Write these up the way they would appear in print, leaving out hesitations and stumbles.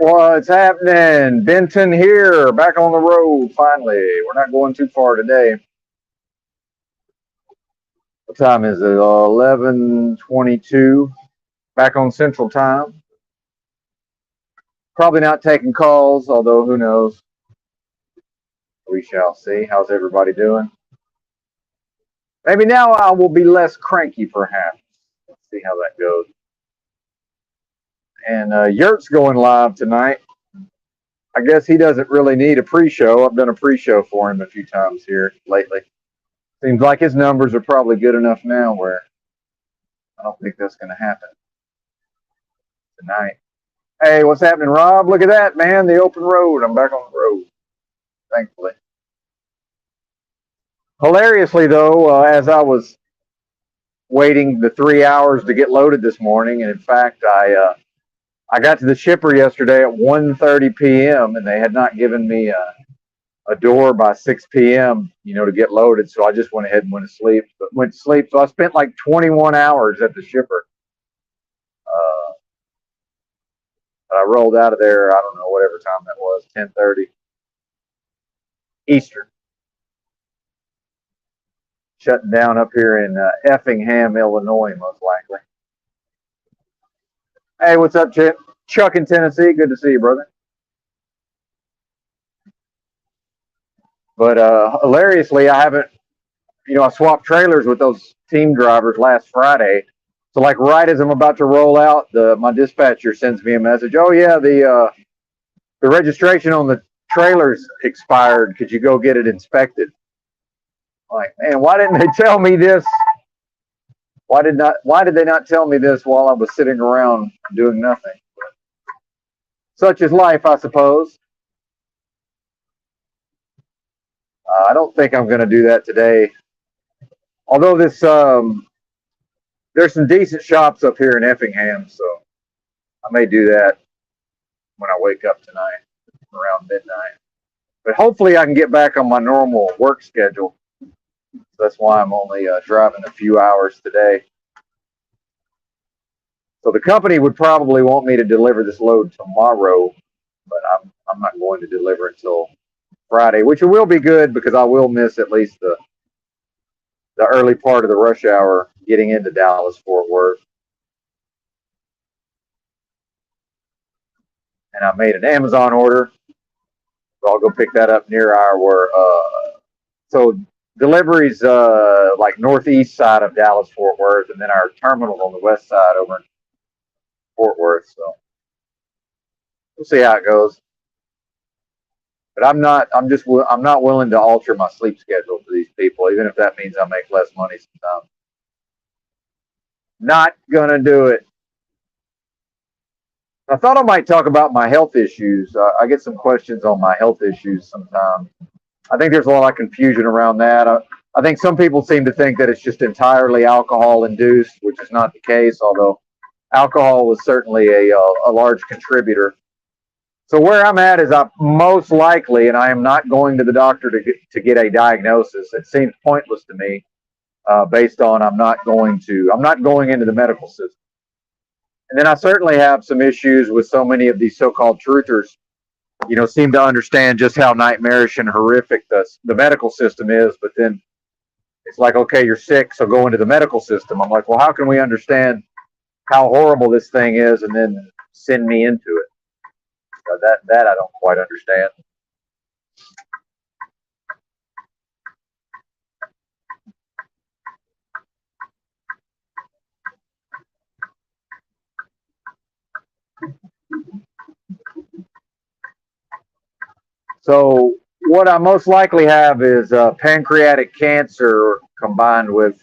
What's happening? Benton here, back on the road finally. We're not going too far today. What time is it? 11:22. Back on Central Time. Probably not taking calls, although who knows? We shall see. How's everybody doing? Maybe now I will be less cranky, perhaps. Let's see how that goes. And Yurt's going live tonight. I guess he doesn't really need a pre-show. I've done a pre-show for him a few times here lately. Seems like his numbers are probably good enough now where I don't think that's going to happen tonight. Hey, what's happening, Rob? Look at that, man. The open road. I'm back on the road, thankfully. Hilariously, though, as I was waiting the 3 hours to get loaded this morning, and in fact, I got to the shipper yesterday at 1:30 p.m. and they had not given me a door by 6 p.m. To get loaded, so I just went ahead and went to sleep. So I spent like 21 hours at the shipper. I rolled out of there, I don't know, whatever time that was, 10:30 Eastern. Shutting down up here in Effingham, Illinois, most likely. Hey, what's up, Chip? Chuck in Tennessee. Good to see you, brother. But hilariously, I haven't, I swapped trailers with those team drivers last Friday. So, like, right as I'm about to roll out, my dispatcher sends me a message. Oh, yeah, the registration on the trailers expired. Could you go get it inspected? I'm like, man, why didn't they tell me this? Why did they not tell me this while I was sitting around doing nothing? Such is life, I suppose. I don't think I'm going to do that today. Although there's some decent shops up here in Effingham, so I may do that when I wake up tonight around midnight. But hopefully I can get back on my normal work schedule. That's why I'm only driving a few hours today. So the company would probably want me to deliver this load tomorrow, but I'm not going to deliver until Friday, which will be good because I will miss at least the early part of the rush hour getting into Dallas-Fort Worth. And I made an Amazon order, so I'll go pick that up near so deliveries like northeast side of Dallas-Fort Worth, and then our terminal on the west side over in Fort Worth. So we'll see how it goes. But I'm not willing to alter my sleep schedule for these people, even if that means I make less money sometimes. Not gonna do it. I thought I might talk about my health issues. I get some questions on my health issues sometimes. I think there's a lot of confusion around that. I think some people seem to think that it's just entirely alcohol induced, which is not the case, although alcohol was certainly a large contributor. So where I'm at is I'm most likely, and I am not going to the doctor to get a diagnosis. It seems pointless to me, based on I'm not going into the medical system. And then I certainly have some issues with so many of these so-called truthers, seem to understand just how nightmarish and horrific the medical system is. But then it's like, okay, you're sick, so go into the medical system. I'm like, well, how can we understand how horrible this thing is and then send me into it? That I don't quite understand. So what I most likely have is pancreatic cancer combined with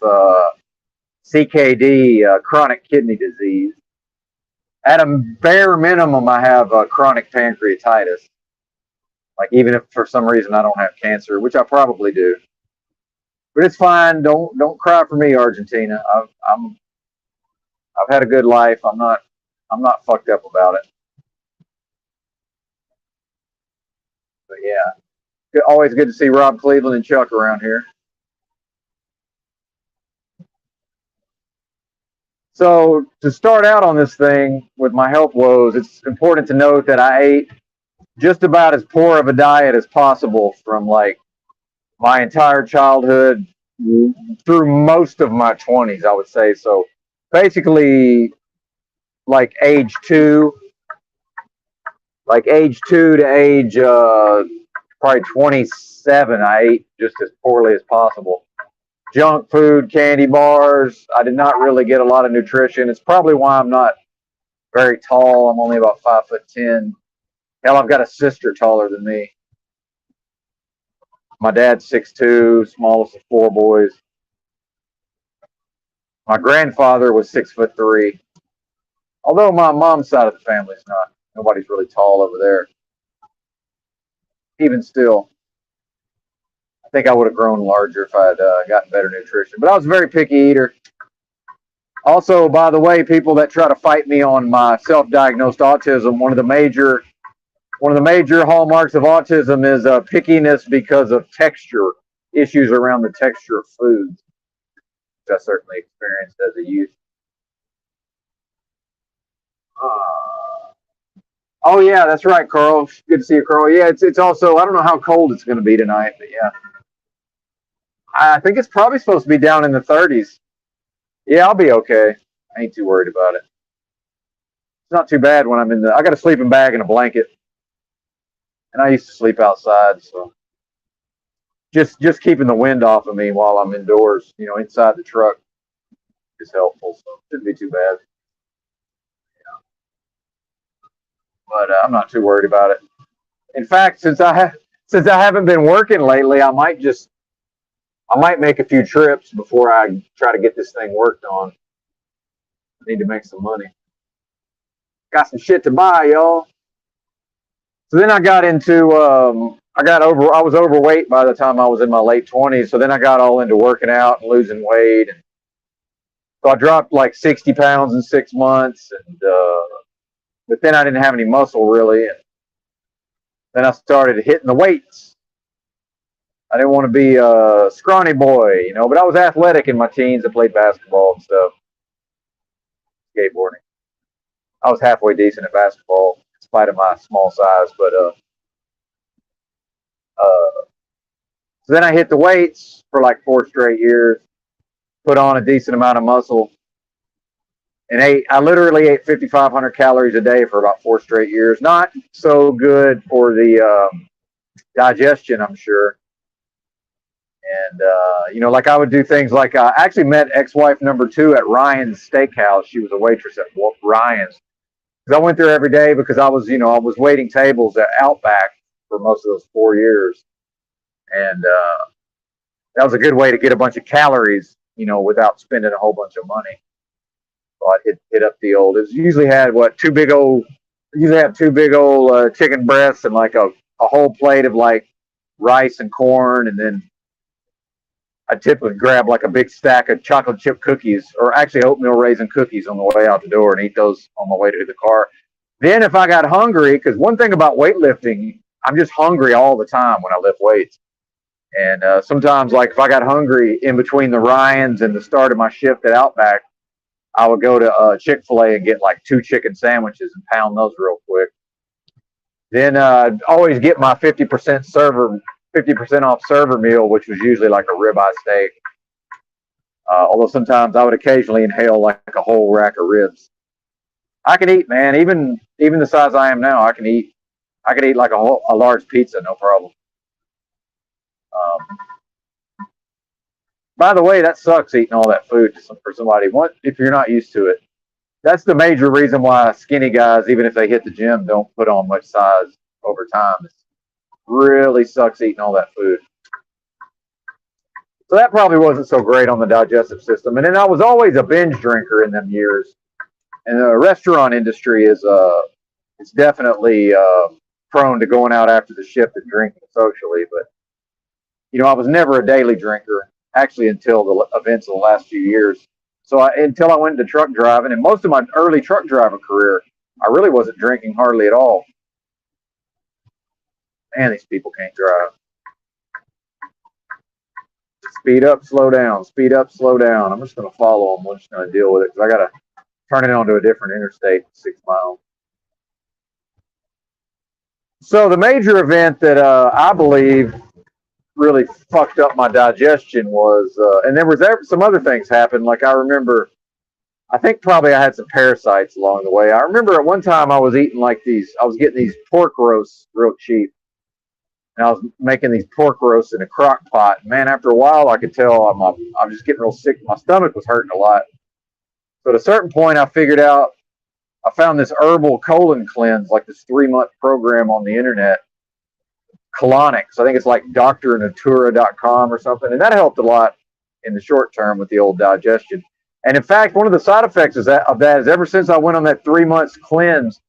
CKD, chronic kidney disease. At a bare minimum, I have chronic pancreatitis. Like, even if for some reason I don't have cancer, which I probably do, but it's fine. Don't cry for me, Argentina. I've had a good life. I'm not fucked up about it. But yeah, always good to see Rob Cleveland and Chuck around here. So to start out on this thing with my health woes, it's important to note that I ate just about as poor of a diet as possible from like my entire childhood through most of my 20s, I would say. So basically, like age two to age probably 27, I ate just as poorly as possible. Junk food, candy bars. I did not really get a lot of nutrition. It's probably why I'm not very tall. I'm only about 5'10". Hell, I've got a sister taller than me. My dad's 6'2", smallest of four boys. My grandfather was 6'3". Although my mom's side of the family is not. Nobody's really tall over there. Even still, I think I would have grown larger if I'd gotten better nutrition. But I was a very picky eater. Also, by the way, people that try to fight me on my self-diagnosed autism, one of the major hallmarks of autism is pickiness because of texture, issues around the texture of foods, which I certainly experienced as a youth. Oh yeah, that's right, Carl. Good to see you, Carl. Yeah, it's also, I don't know how cold it's going to be tonight, but yeah, I think it's probably supposed to be down in the 30s. Yeah, I'll be okay. I ain't too worried about it. It's not too bad when I got a sleeping bag and a blanket, and I used to sleep outside, so just keeping the wind off of me while I'm indoors, inside the truck is helpful, so it shouldn't be too bad. But I'm not too worried about it. In fact, since I haven't been working lately, I might make a few trips before I try to get this thing worked on. I need to make some money. Got some shit to buy, y'all. So then I got into I was overweight by the time I was in my late 20s. So then I got all into working out and losing weight. And so I dropped like 60 pounds in 6 months, and but then I didn't have any muscle really. And then I started hitting the weights. I didn't want to be a scrawny boy, but I was athletic in my teens. I played basketball and stuff, skateboarding. I was halfway decent at basketball, in spite of my small size. But so then I hit the weights for like 4 straight years, put on a decent amount of muscle, and I literally ate 5,500 calories a day for about 4 straight years. Not so good for the digestion, I'm sure. And like I would do things like I actually met ex-wife number 2 at Ryan's Steakhouse. She was a waitress at Ryan's. Because I went there every day because I was waiting tables at Outback for most of those 4 years, and that was a good way to get a bunch of calories, without spending a whole bunch of money. So I'd hit up the old. It usually had usually have 2 big old chicken breasts and like a whole plate of like rice and corn, and then I typically grab like a big stack of chocolate chip cookies, or actually oatmeal raisin cookies, on the way out the door, and eat those on my way to the car. Then if I got hungry, because one thing about weightlifting, I'm just hungry all the time when I lift weights. And sometimes, like if I got hungry in between the Ryans and the start of my shift at Outback, I would go to Chick-fil-A and get like 2 chicken sandwiches and pound those real quick. Then I'd always get my 50% off server meal, which was usually like a ribeye steak. Although sometimes I would occasionally inhale like a whole rack of ribs. I can eat, man. Even the size I am now, I can eat. I can eat like a large pizza, no problem. By the way, that sucks eating all that food for somebody. What if you're not used to it? That's the major reason why skinny guys, even if they hit the gym, don't put on much size over time. It really sucks eating all that food. So that probably wasn't so great on the digestive system. And then I was always a binge drinker in them years. And the restaurant industry is it's definitely prone to going out after the shift and drinking socially. But I was never a daily drinker, actually, until the events of the last few years. So until I went into truck driving, and most of my early truck driver career, I really wasn't drinking hardly at all. Man, these people can't drive. Speed up, slow down. Speed up, slow down. I'm just going to follow them. I'm just going to deal with it because turning onto a different interstate, 6 miles. So the major event that I believe really fucked up my digestion was, and there was some other things happened. Like I remember, I think probably I had some parasites along the way. I remember at one time I was eating like I was getting these pork roasts real cheap. And I was making these pork roasts in a crock pot. Man, after a while, I could tell I'm just getting real sick. My stomach was hurting a lot. So at a certain point, I found this herbal colon cleanse, like this 3-month program on the internet, Colonics. I think it's like drnatura.com or something. And that helped a lot in the short term with the old digestion. And in fact, one of the side effects of that is ever since I went on that 3 months cleanse,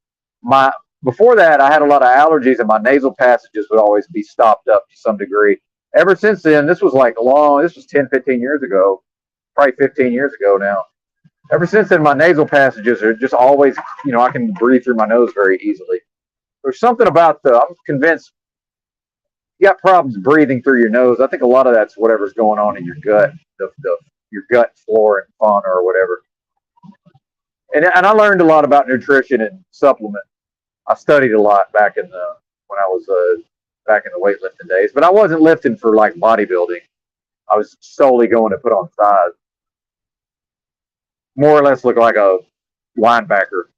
before that, I had a lot of allergies and my nasal passages would always be stopped up to some degree. Ever since then, this was 10, 15 years ago, probably 15 years ago now. Ever since then, my nasal passages are just always, I can breathe through my nose very easily. There's something about I'm convinced you got problems breathing through your nose. I think a lot of that's whatever's going on in your gut, your gut flora and fauna or whatever. And I learned a lot about nutrition and supplement. I studied a lot back when I was back in the weightlifting days, but I wasn't lifting for like bodybuilding. I was solely going to put on size. More or less look like a linebacker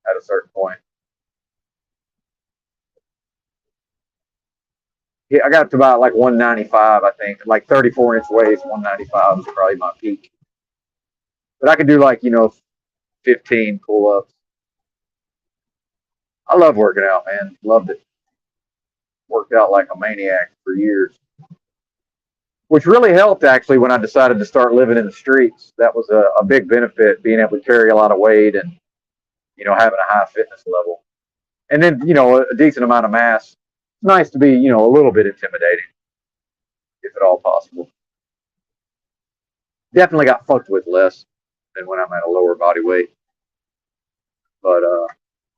at a certain point. Yeah, I got to about like 195, I think. Like 34-inch waist, 195 was probably my peak. But I could do 15 pull-ups. I love working out, man. Loved it. Worked out like a maniac for years. Which really helped, actually, when I decided to start living in the streets. That was a big benefit, being able to carry a lot of weight and, having a high fitness level. And then, a decent amount of mass. It's nice to be, a little bit intimidating, if at all possible. Definitely got fucked with less than when I'm at a lower body weight. But,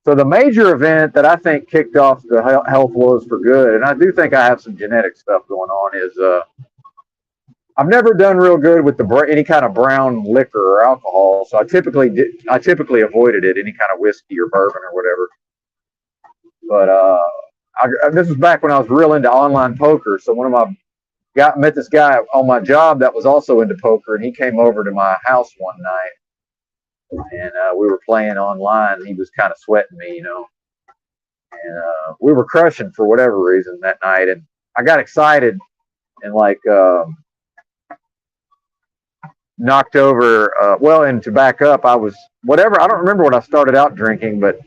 so the major event that I think kicked off the health woes for good, and I do think I have some genetic stuff going on, is I've never done real good with any kind of brown liquor or alcohol, so I typically avoided it, any kind of whiskey or bourbon or whatever. But this was back when I was real into online poker. So met this guy on my job that was also into poker, and he came over to my house one night, and we were playing online. He was kind of sweating me, and we were crushing for whatever reason that night. And I got excited and knocked over. And to back up, I don't remember what I started out drinking, but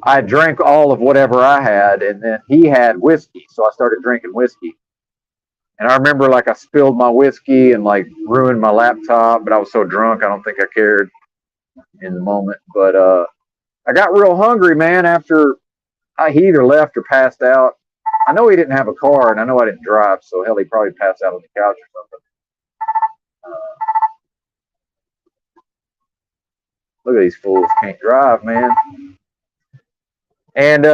I drank all of whatever I had, and then he had whiskey, so I started drinking whiskey. And I remember I spilled my whiskey and ruined my laptop, but I was so drunk I don't think I cared in the moment. But I got real hungry, man, after he either left or passed out. I know he didn't have a car, and I know I didn't drive, so hell, he probably passed out on the couch or something. Look at these fools, can't drive, man. And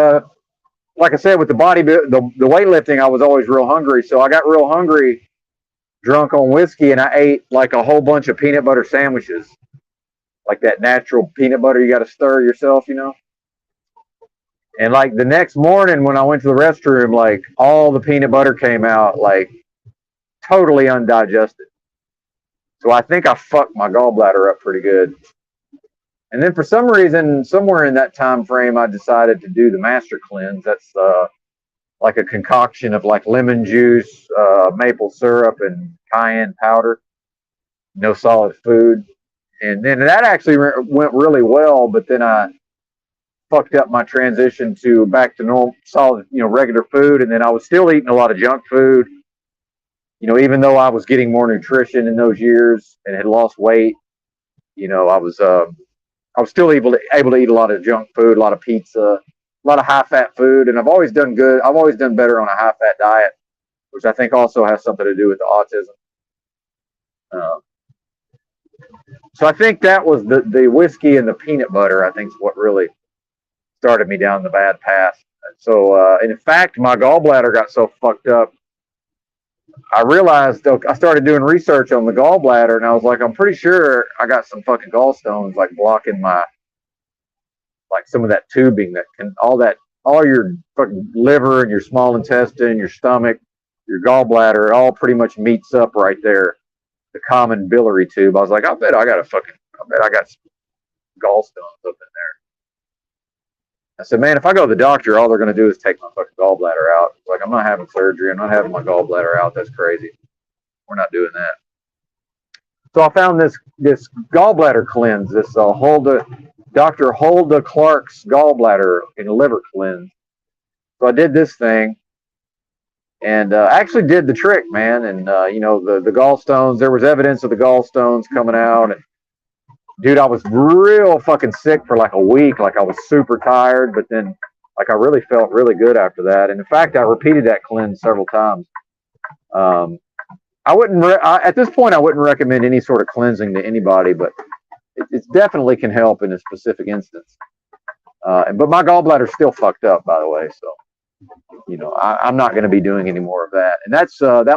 like I said, with the weightlifting, I was always real hungry. So I got real hungry, drunk on whiskey, and I ate a whole bunch of peanut butter sandwiches, like that natural peanut butter you got to stir yourself, And the next morning when I went to the restroom, all the peanut butter came out totally undigested. So I think I fucked my gallbladder up pretty good. And then for some reason, somewhere in that time frame, I decided to do the Master Cleanse. That's a concoction of lemon juice, maple syrup, and cayenne powder. No solid food. And then that actually went really well, but then I fucked up my transition back to normal, solid, regular food. And then I was still eating a lot of junk food. Even though I was getting more nutrition in those years and had lost weight, I was still able to eat a lot of junk food, a lot of pizza, a lot of high-fat food, and I've always done good. I've always done better on a high-fat diet, which I think also has something to do with the autism. So I think that was the whiskey and the peanut butter, I think, is what really started me down the bad path. So, and in fact, my gallbladder got so fucked up I realized I started doing research on the gallbladder, and I was like, I'm pretty sure I got some fucking gallstones like blocking my like some of that tubing that can all your fucking liver and your small intestine, your stomach, your gallbladder, it all pretty much meets up right there. The common biliary tube. I was like, I bet I got some gallstones up in there. I said, man, if I go to the doctor, all they're going to do is take my fucking gallbladder out. It's like, I'm not having surgery. I'm not having my gallbladder out. That's crazy. We're not doing that. So I found this gallbladder cleanse, this Dr. Hulda Clark's gallbladder and liver cleanse. So I did this thing and actually did the trick, man. And, the gallstones, there was evidence of the gallstones coming out. And, dude, I was real fucking sick for like a week. Like I was super tired, but then like I really felt really good after that. And in fact, I repeated that cleanse several times. At this point, I wouldn't recommend any sort of cleansing to anybody, but it definitely can help in a specific instance. But my gallbladder's still fucked up, by the way. So, I'm not going to be doing any more of that. And that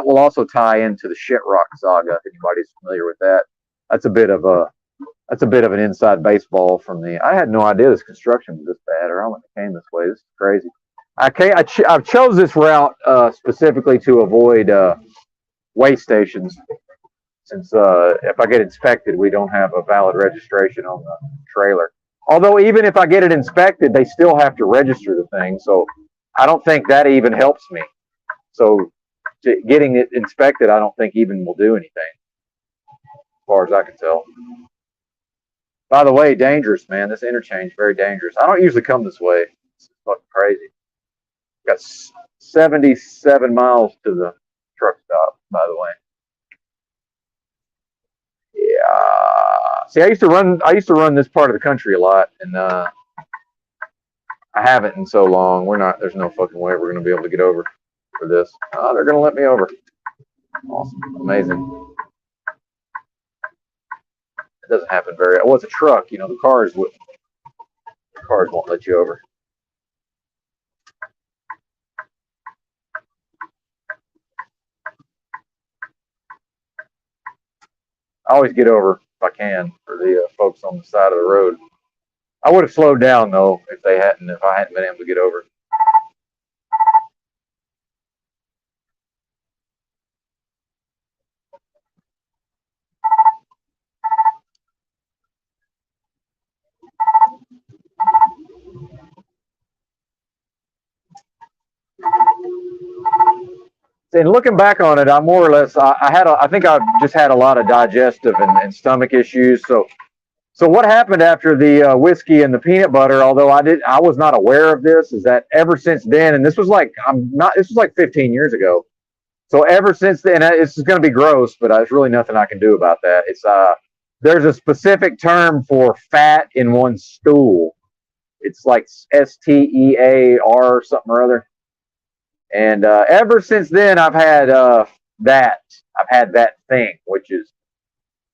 will also tie into the Shitrock saga. If anybody's familiar with that, that's a bit of an inside baseball from I had no idea this construction was this bad, or I wouldn't have came this way. This is crazy. I chose this route specifically to avoid way stations, since if I get inspected, we don't have a valid registration on the trailer. Although even if I get it inspected, they still have to register the thing, so I don't think that even helps me. So getting it inspected, I don't think even will do anything, as far as I can tell. By the way, dangerous, man. This interchange, very dangerous. I don't usually come this way. It's fucking crazy. Got 77 miles to the truck stop, by the way. Yeah. See, I used to run this part of the country a lot, and I haven't in so long. There's no fucking way we're gonna be able to get over for this. Oh, they're gonna let me over. Awesome. Amazing. It doesn't happen very well. It's a truck, the cars won't let you over. I always get over if I can for the folks on the side of the road. I would have slowed down though if I hadn't been able to get over. And looking back on it, I more or less, I think I just had a lot of digestive and stomach issues. So what happened after the whiskey and the peanut butter, although I was not aware of this, is that ever since then, and this was like 15 years ago. So ever since then, this is going to be gross, but there's really nothing I can do about that. There's a specific term for fat in one's stool. It's like STEAR something or other. And ever since then, I've had that thing, which is,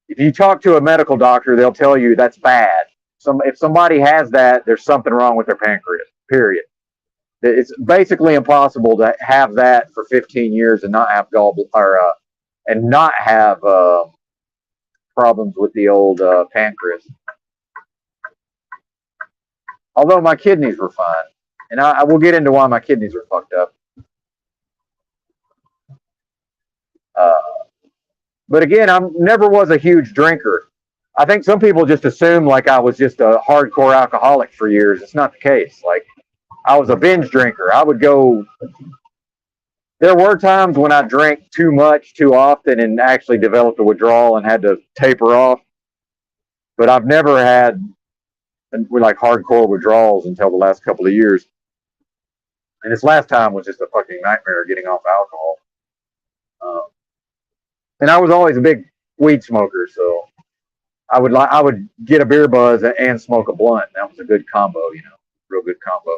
if you talk to a medical doctor, they'll tell you that's bad. If somebody has that, there's something wrong with their pancreas, period. It's basically impossible to have that for 15 years and not have and not have problems with the old pancreas. Although my kidneys were fine, and I will get into why my kidneys were fucked up. But again, I never was a huge drinker. I think some people just assume like I was just a hardcore alcoholic for years. It's not the case. Like, I was a binge drinker. There were times when I drank too much, too often, and actually developed a withdrawal and had to taper off. But I've never had like hardcore withdrawals until the last couple of years. And this last time was just a fucking nightmare getting off alcohol. And I was always a big weed smoker, so I would get a beer buzz and smoke a blunt. That was a good combo, real good combo.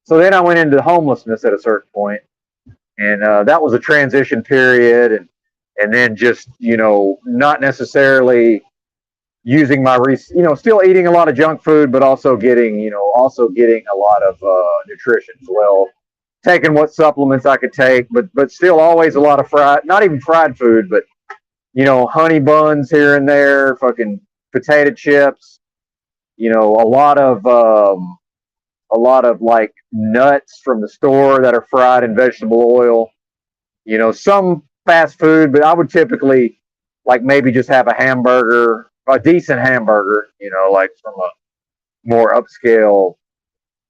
So then I went into homelessness at a certain point, and that was a transition period, and then just not necessarily using still eating a lot of junk food, but also getting a lot of nutrition as well. Taking what supplements I could take, but still always a lot of not even fried food, but honey buns here and there, fucking potato chips, a lot of like nuts from the store that are fried in vegetable oil. Some fast food, but I would typically like maybe just have a hamburger, a decent hamburger, like from a more upscale,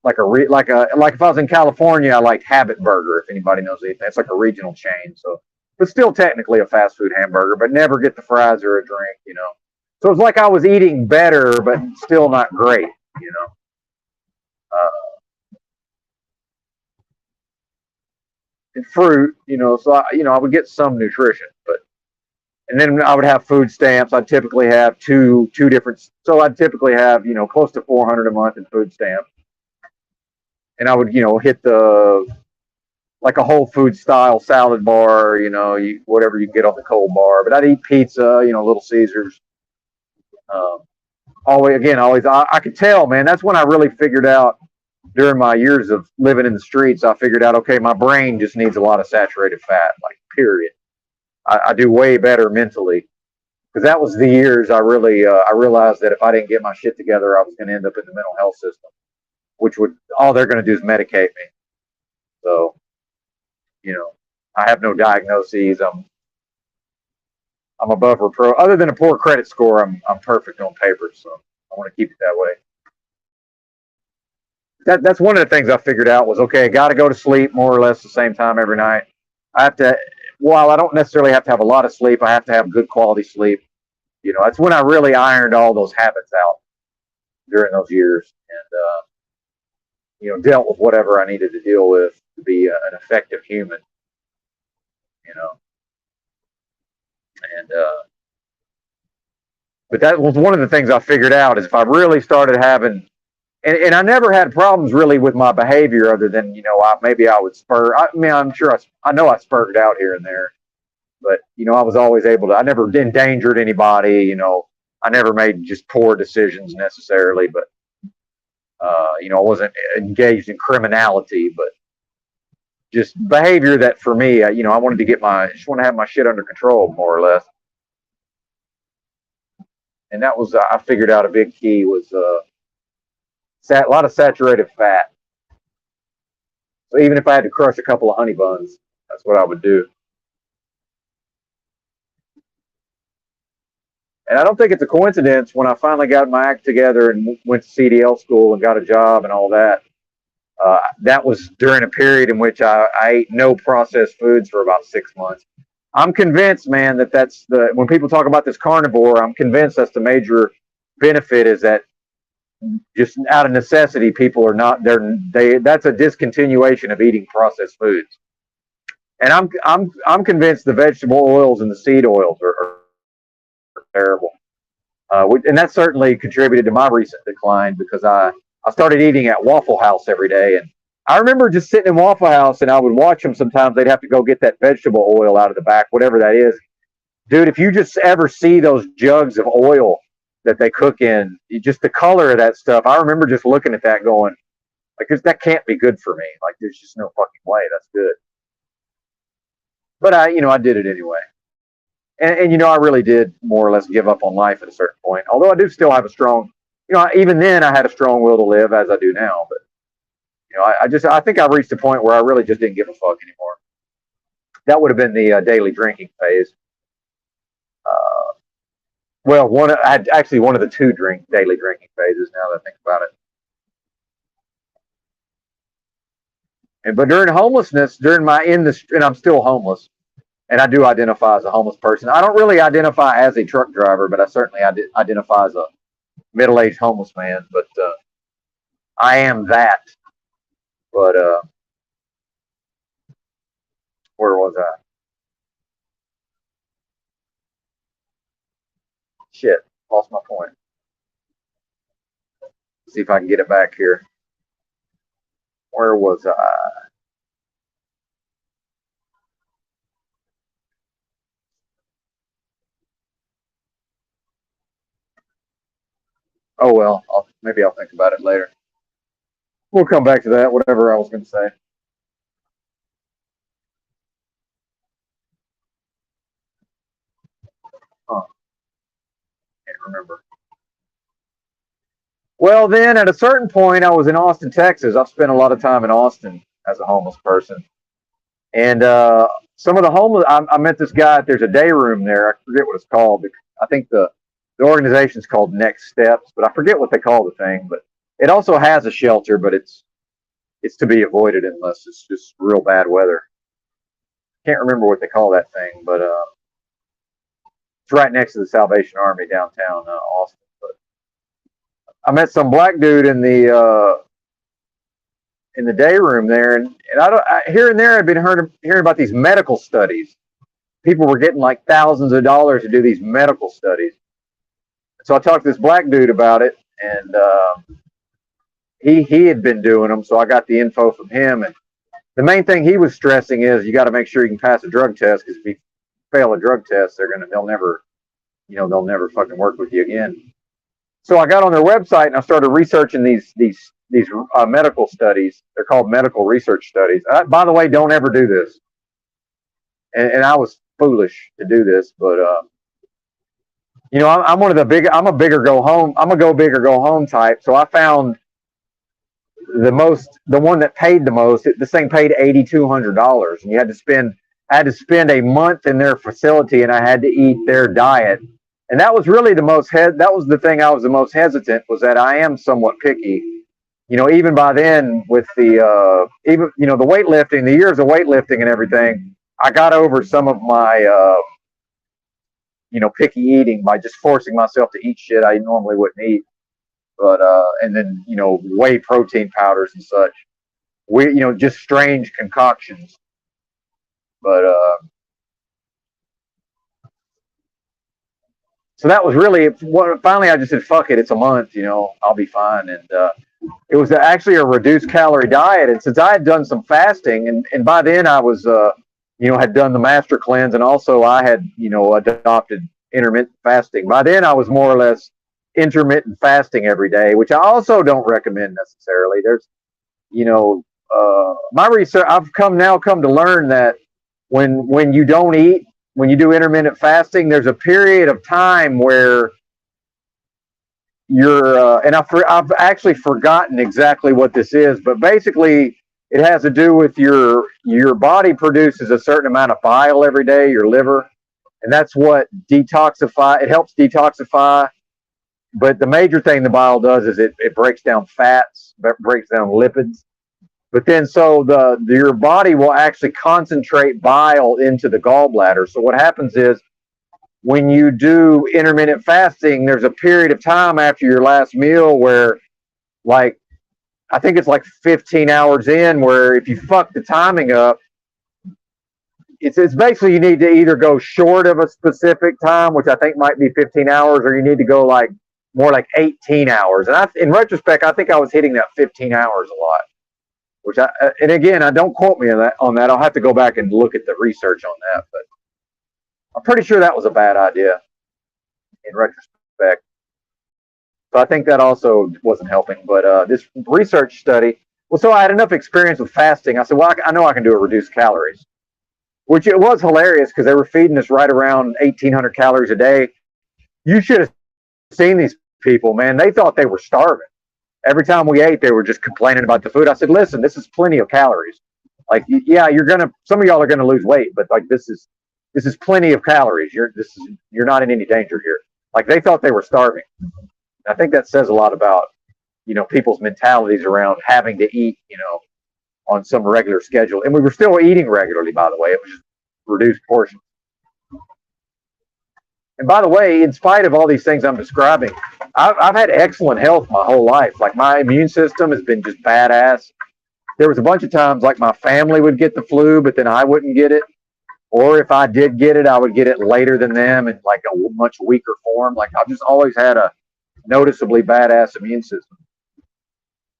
like if I was in California, I liked Habit Burger. If anybody knows anything, it's like a regional chain. So, but still technically a fast food hamburger, but never get the fries or a drink. So it's like I was eating better, but still not great. Uh, and fruit, so I would get some nutrition, but and then I would have food stamps. I'd typically have two different. So I'd typically have close to 400 a month in food stamps, and I would hit the like a Whole Food style salad bar, whatever you can get on the cold bar. But I'd eat pizza, Little Caesars. Um, always, I could tell, man. That's when I really figured out during my years of living in the streets. I figured out, okay, my brain just needs a lot of saturated fat, like period. I do way better mentally because that was the years I realized that if I didn't get my shit together, I was going to end up in the mental health system, which would all they're going to do is medicate me. So, I have no diagnoses. I'm above reproach. Other than a poor credit score, I'm perfect on paper. So I want to keep it that way. That's one of the things I figured out was okay. I got to go to sleep more or less the same time every night. I have to. While I don't necessarily have to have a lot of sleep, I have to have good quality sleep. That's when I really ironed all those habits out during those years, and dealt with whatever I needed to deal with to be an effective human. You know, and but that was one of the things I figured out is if I really started having, and I never had problems really with my behavior other than maybe I would spur. I mean, I'm sure I know I spurted out here and there, but I was always able to. I never endangered anybody. I never made just poor decisions necessarily, but I wasn't engaged in criminality, but just behavior that for me, I wanted to just want to have my shit under control more or less. And that was, I figured out a big key was a lot of saturated fat. So even if I had to crush a couple of honey buns, that's what I would do. And I don't think it's a coincidence when I finally got my act together and went to CDL school and got a job and all that. That was during a period in which I ate no processed foods for about 6 months. I'm convinced, man, that's when people talk about this carnivore, I'm convinced that's the major benefit is that just out of necessity, people are not that's a discontinuation of eating processed foods. And I'm convinced the vegetable oils and the seed oils are terrible. And that certainly contributed to my recent decline because I started eating at Waffle House every day. And I remember just sitting in Waffle House and I would watch them sometimes. They'd have to go get that vegetable oil out of the back, whatever that is. Dude, if you just ever see those jugs of oil that they cook in, just the color of that stuff, I remember just looking at that going, like, that can't be good for me. Like, there's just no fucking way that's good. But I did it anyway. And I really did more or less give up on life at a certain point. Although I do still have a strong, even then I had a strong will to live as I do now. But I think I reached a point where I really just didn't give a fuck anymore. That would have been the daily drinking phase. Well, I had actually one of the two daily drinking phases. Now that I think about it. But during homelessness, and I'm still homeless. And I do identify as a homeless person. I don't really identify as a truck driver, but I certainly identify as a middle-aged homeless man. But I am that. But where was I? Shit, lost my point. See if I can get it back here. Where was I? Oh well, maybe I'll think about it later. We'll come back to that. Whatever I was going to say. Huh, can't remember. Well, then at a certain point, I was in Austin, Texas. I've spent a lot of time in Austin as a homeless person, and some of the homeless. I met this guy. There's a day room there. I forget what it's called. I think the organization's called Next Steps, but I forget what they call the thing. But it also has a shelter, but it's to be avoided unless it's just real bad weather. Can't remember what they call that thing, but it's right next to the Salvation Army downtown Austin. But I met some black dude in the day room there, and here and there I've been hearing about these medical studies. People were getting like thousands of dollars to do these medical studies. So I talked to this black dude about it, and he had been doing them, so I got the info from him. And the main thing he was stressing is you got to make sure you can pass a drug test, because if you fail a drug test, they'll never fucking work with you again. So I got on their website and I started researching these medical studies. They're called medical research studies. By the way, don't ever do this. And I was foolish to do this, but I'm one of the big. I'm a bigger go home. I'm a go big or go home type. So I found the one that paid the most. This thing paid $8,200, and I had to spend a month in their facility, and I had to eat their diet. And that was really that was the thing I was the most hesitant, was that I am somewhat picky. Even by then with the weightlifting, the years of weightlifting and everything, I got over some of my picky eating by just forcing myself to eat shit I normally wouldn't eat. But and then whey protein powders and such. Just strange concoctions. But so that was really finally I just said, fuck it, it's a month, I'll be fine. And it was actually a reduced calorie diet. And since I had done some fasting, and by then I was had done the master cleanse, and also I had adopted intermittent fasting. By then I was more or less intermittent fasting every day, which I also don't recommend necessarily. There's my research, I've come to learn that when you don't eat, when you do intermittent fasting, there's a period of time where and I've actually forgotten exactly what this is, but basically it has to do with your body produces a certain amount of bile every day, your liver, and that's what it helps detoxify. But the major thing the bile does is it breaks down fats, breaks down lipids. But then your body will actually concentrate bile into the gallbladder. So what happens is, when you do intermittent fasting, there's a period of time after your last meal where, like, I think it's like 15 hours in, where if you fuck the timing up, it's basically you need to either go short of a specific time, which I think might be 15 hours, or you need to go like more like 18 hours. And in retrospect, I think I was hitting that 15 hours a lot. And again, I don't quote me on that. I'll have to go back and look at the research on that, but I'm pretty sure that was a bad idea in retrospect. So I think that also wasn't helping. But this research study, so I had enough experience with fasting. I said, well, I know I can do a reduced calories, which it was hilarious because they were feeding us right around 1,800 calories a day. You should have seen these people, man. They thought they were starving. Every time we ate, they were just complaining about the food. I said, listen, this is plenty of calories. Like, yeah, some of y'all are gonna lose weight, but like this is plenty of calories. You're not in any danger here. Like, they thought they were starving. I think that says a lot about people's mentalities around having to eat on some regular schedule. And we were still eating regularly, by the way. It was just reduced portions. And by the way, in spite of all these things I'm describing, I've had excellent health my whole life. Like, my immune system has been just badass. There was a bunch of times like my family would get the flu, but then I wouldn't get it. Or if I did get it, I would get it later than them in like a much weaker form. Like, I've just always had a noticeably badass immune system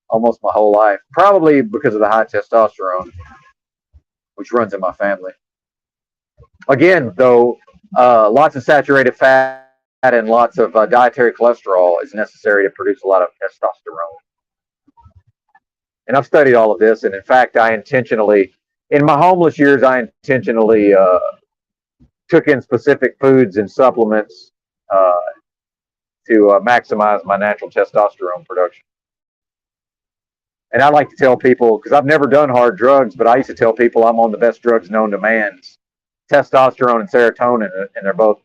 almost my whole life. Probably because of the high testosterone, which runs in my family. Again, though, lots of saturated fat and lots of dietary cholesterol is necessary to produce a lot of testosterone. And I've studied all of this, and in fact, in my homeless years, I intentionally took in specific foods and supplements uh, to maximize my natural testosterone production. And I like to tell people, because I've never done hard drugs, but I used to tell people I'm on the best drugs known to man, testosterone and serotonin, and they're both,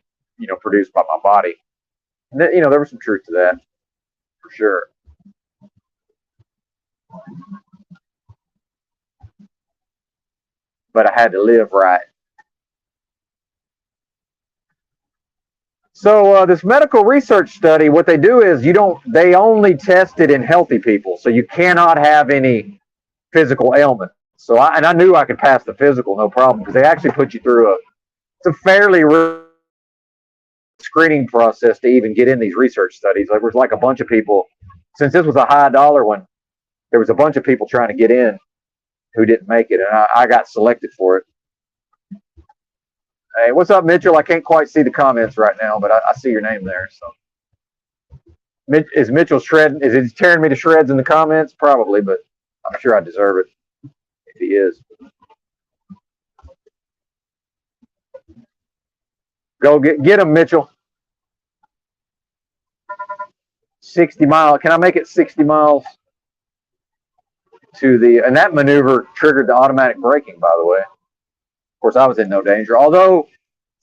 produced by my body. And there was some truth to that, for sure. But I had to live right. So this medical research study, what they do is they only test it in healthy people, so you cannot have any physical ailment. So I knew I could pass the physical, no problem, because they actually put you through it's a fairly screening process to even get in these research studies. There was like a bunch of people, since this was a high dollar one, there was a bunch of people trying to get in who didn't make it, and I got selected for it. Hey, what's up, Mitchell? I can't quite see the comments right now, but I see your name there. So, is Mitchell shredding? Is he tearing me to shreds in the comments? Probably, but I'm sure I deserve it if he is. Go get him, Mitchell. 60 miles. Can I make it 60 miles to the? And that maneuver triggered the automatic braking, by the way. Of course, I was in no danger. Although,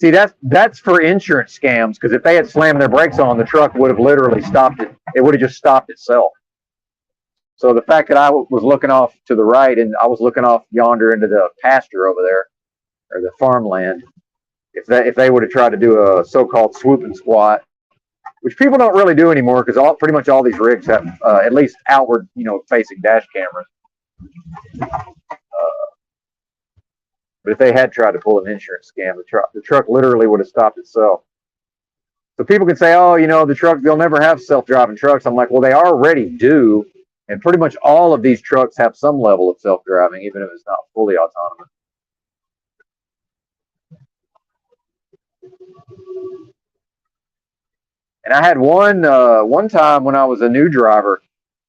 see, that's for insurance scams, because if they had slammed their brakes on, the truck would have literally stopped it. It would have just stopped itself. So the fact that I was looking off to the right and I was looking off yonder into the pasture over there, or the farmland, if they would have tried to do a so-called swoop and squat, which people don't really do anymore, because pretty much all these rigs have at least outward, facing dash cameras. But if they had tried to pull an insurance scam, the truck literally would have stopped itself. So people can say, oh, the truck, they'll never have self-driving trucks. I'm like, well, they already do. And pretty much all of these trucks have some level of self-driving, even if it's not fully autonomous. And I had one time when I was a new driver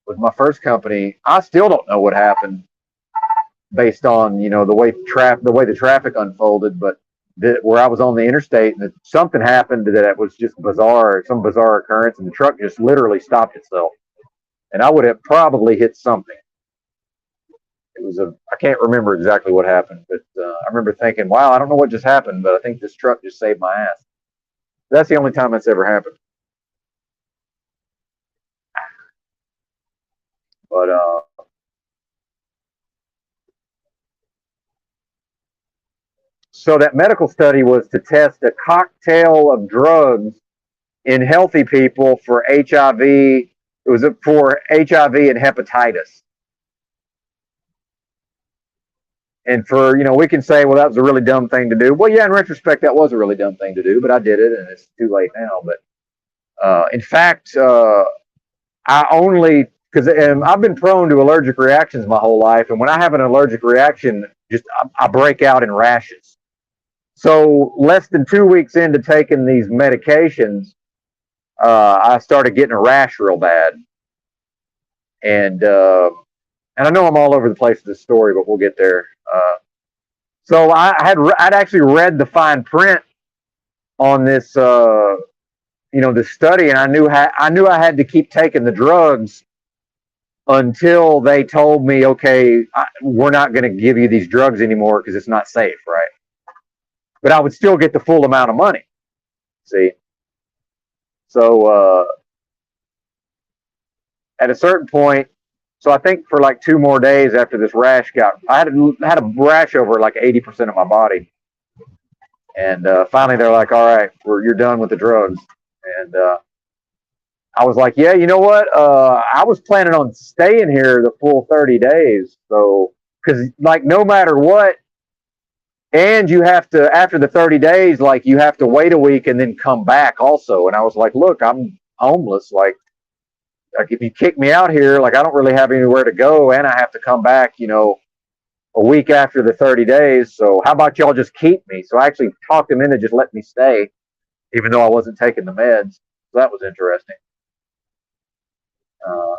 with my first company. I still don't know what happened based on the way the traffic unfolded, but where I was on the interstate and something happened that was just bizarre, some bizarre occurrence, and the truck just literally stopped itself, and I would have probably hit something. It was I can't remember exactly what happened, but I remember thinking, wow, I don't know what just happened, but I think this truck just saved my ass. That's the only time that's ever happened. But so that medical study was to test a cocktail of drugs in healthy people for HIV. It was for HIV and hepatitis. And for, we can say, well, that was a really dumb thing to do. Well, yeah, in retrospect, that was a really dumb thing to do, but I did it, and it's too late now. But in fact, because I've been prone to allergic reactions my whole life, and when I have an allergic reaction, I break out in rashes. So less than 2 weeks into taking these medications, I started getting a rash real bad. And I know I'm all over the place with this story, but we'll get there. So I'd actually read the fine print on this, this study, and I knew I had to keep taking the drugs until they told me, okay, we're not going to give you these drugs anymore because it's not safe, right? But I would still get the full amount of money. See? So at a certain point, so I think for like 2 more days after this rash I had a rash over like 80% of my body. And finally they're like, all right, you're done with the drugs. And I was like, yeah, you know what? I was planning on staying here the full 30 days. So, because like no matter what, and you have to, after the 30 days, like you have to wait a week and then come back also. And I was like, look, I'm homeless. Like if you kick me out here, like I don't really have anywhere to go, and I have to come back, a week after the 30 days. So how about y'all just keep me? So I actually talked them into just letting me stay. even though I wasn't taking the meds. So that was interesting. Uh,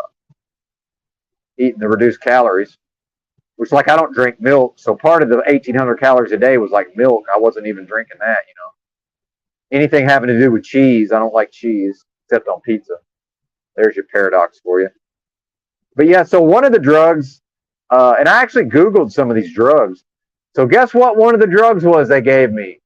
Eating the reduced calories, which, like, I don't drink milk, so part of the 1,800 calories a day was like milk. I wasn't even drinking that, you know. Anything having to do with cheese, I don't like cheese except on pizza. There's your paradox for you. But yeah, so one of the drugs, and I actually Googled some of these drugs. So guess what one of the drugs was they gave me?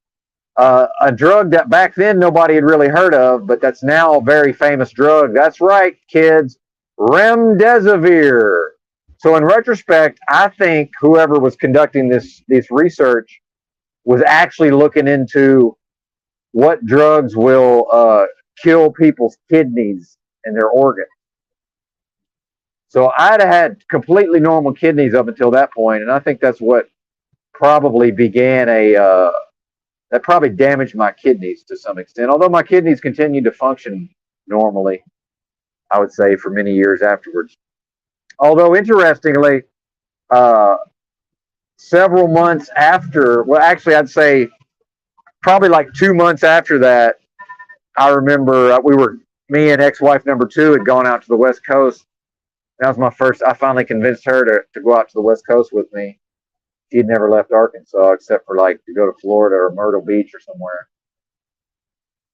A drug that back then nobody had really heard of, but that's now a very famous drug. That's right, kids, remdesivir. So in retrospect, I think whoever was conducting this research was actually looking into what drugs will kill people's kidneys and their organs. So I'd had completely normal kidneys up until that point, and I think that's what probably began that probably damaged my kidneys to some extent. Although my kidneys continued to function normally, I would say, for many years afterwards. Although, interestingly, several months after, well, actually, I'd say probably like 2 months after that, I remember me and ex-wife number 2 had gone out to the West Coast. That was my first, I finally convinced her to go out to the West Coast with me. She had never left Arkansas except for like to go to Florida or Myrtle Beach or somewhere.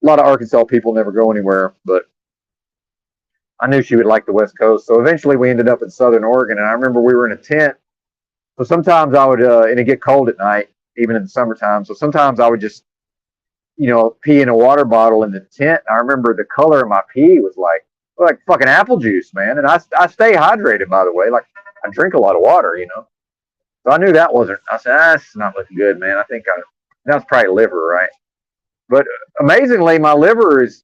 A lot of Arkansas people never go anywhere, but I knew she would like the West Coast. So eventually we ended up in Southern Oregon, and I remember we were in a tent. So sometimes I would, and it'd get cold at night, even in the summertime. So sometimes I would just, pee in a water bottle in the tent. I remember the color of my pee was like fucking apple juice, man. And I stay hydrated, by the way. Like, I drink a lot of water, So I knew that wasn't. I said, that's not looking good, man. I think that's probably liver, right? But amazingly, my liver is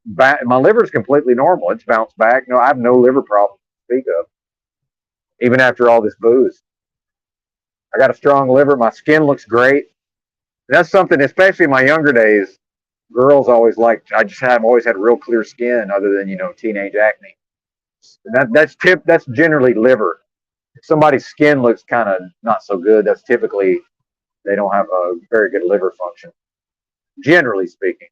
completely normal. It's bounced back. No, I have no liver problems to speak of, even after all this booze. I got a strong liver. My skin looks great. That's something, especially in my younger days, girls always liked. I've always had real clear skin, other than teenage acne. That's generally liver. If somebody's skin looks kind of not so good, that's typically they don't have a very good liver function, generally speaking.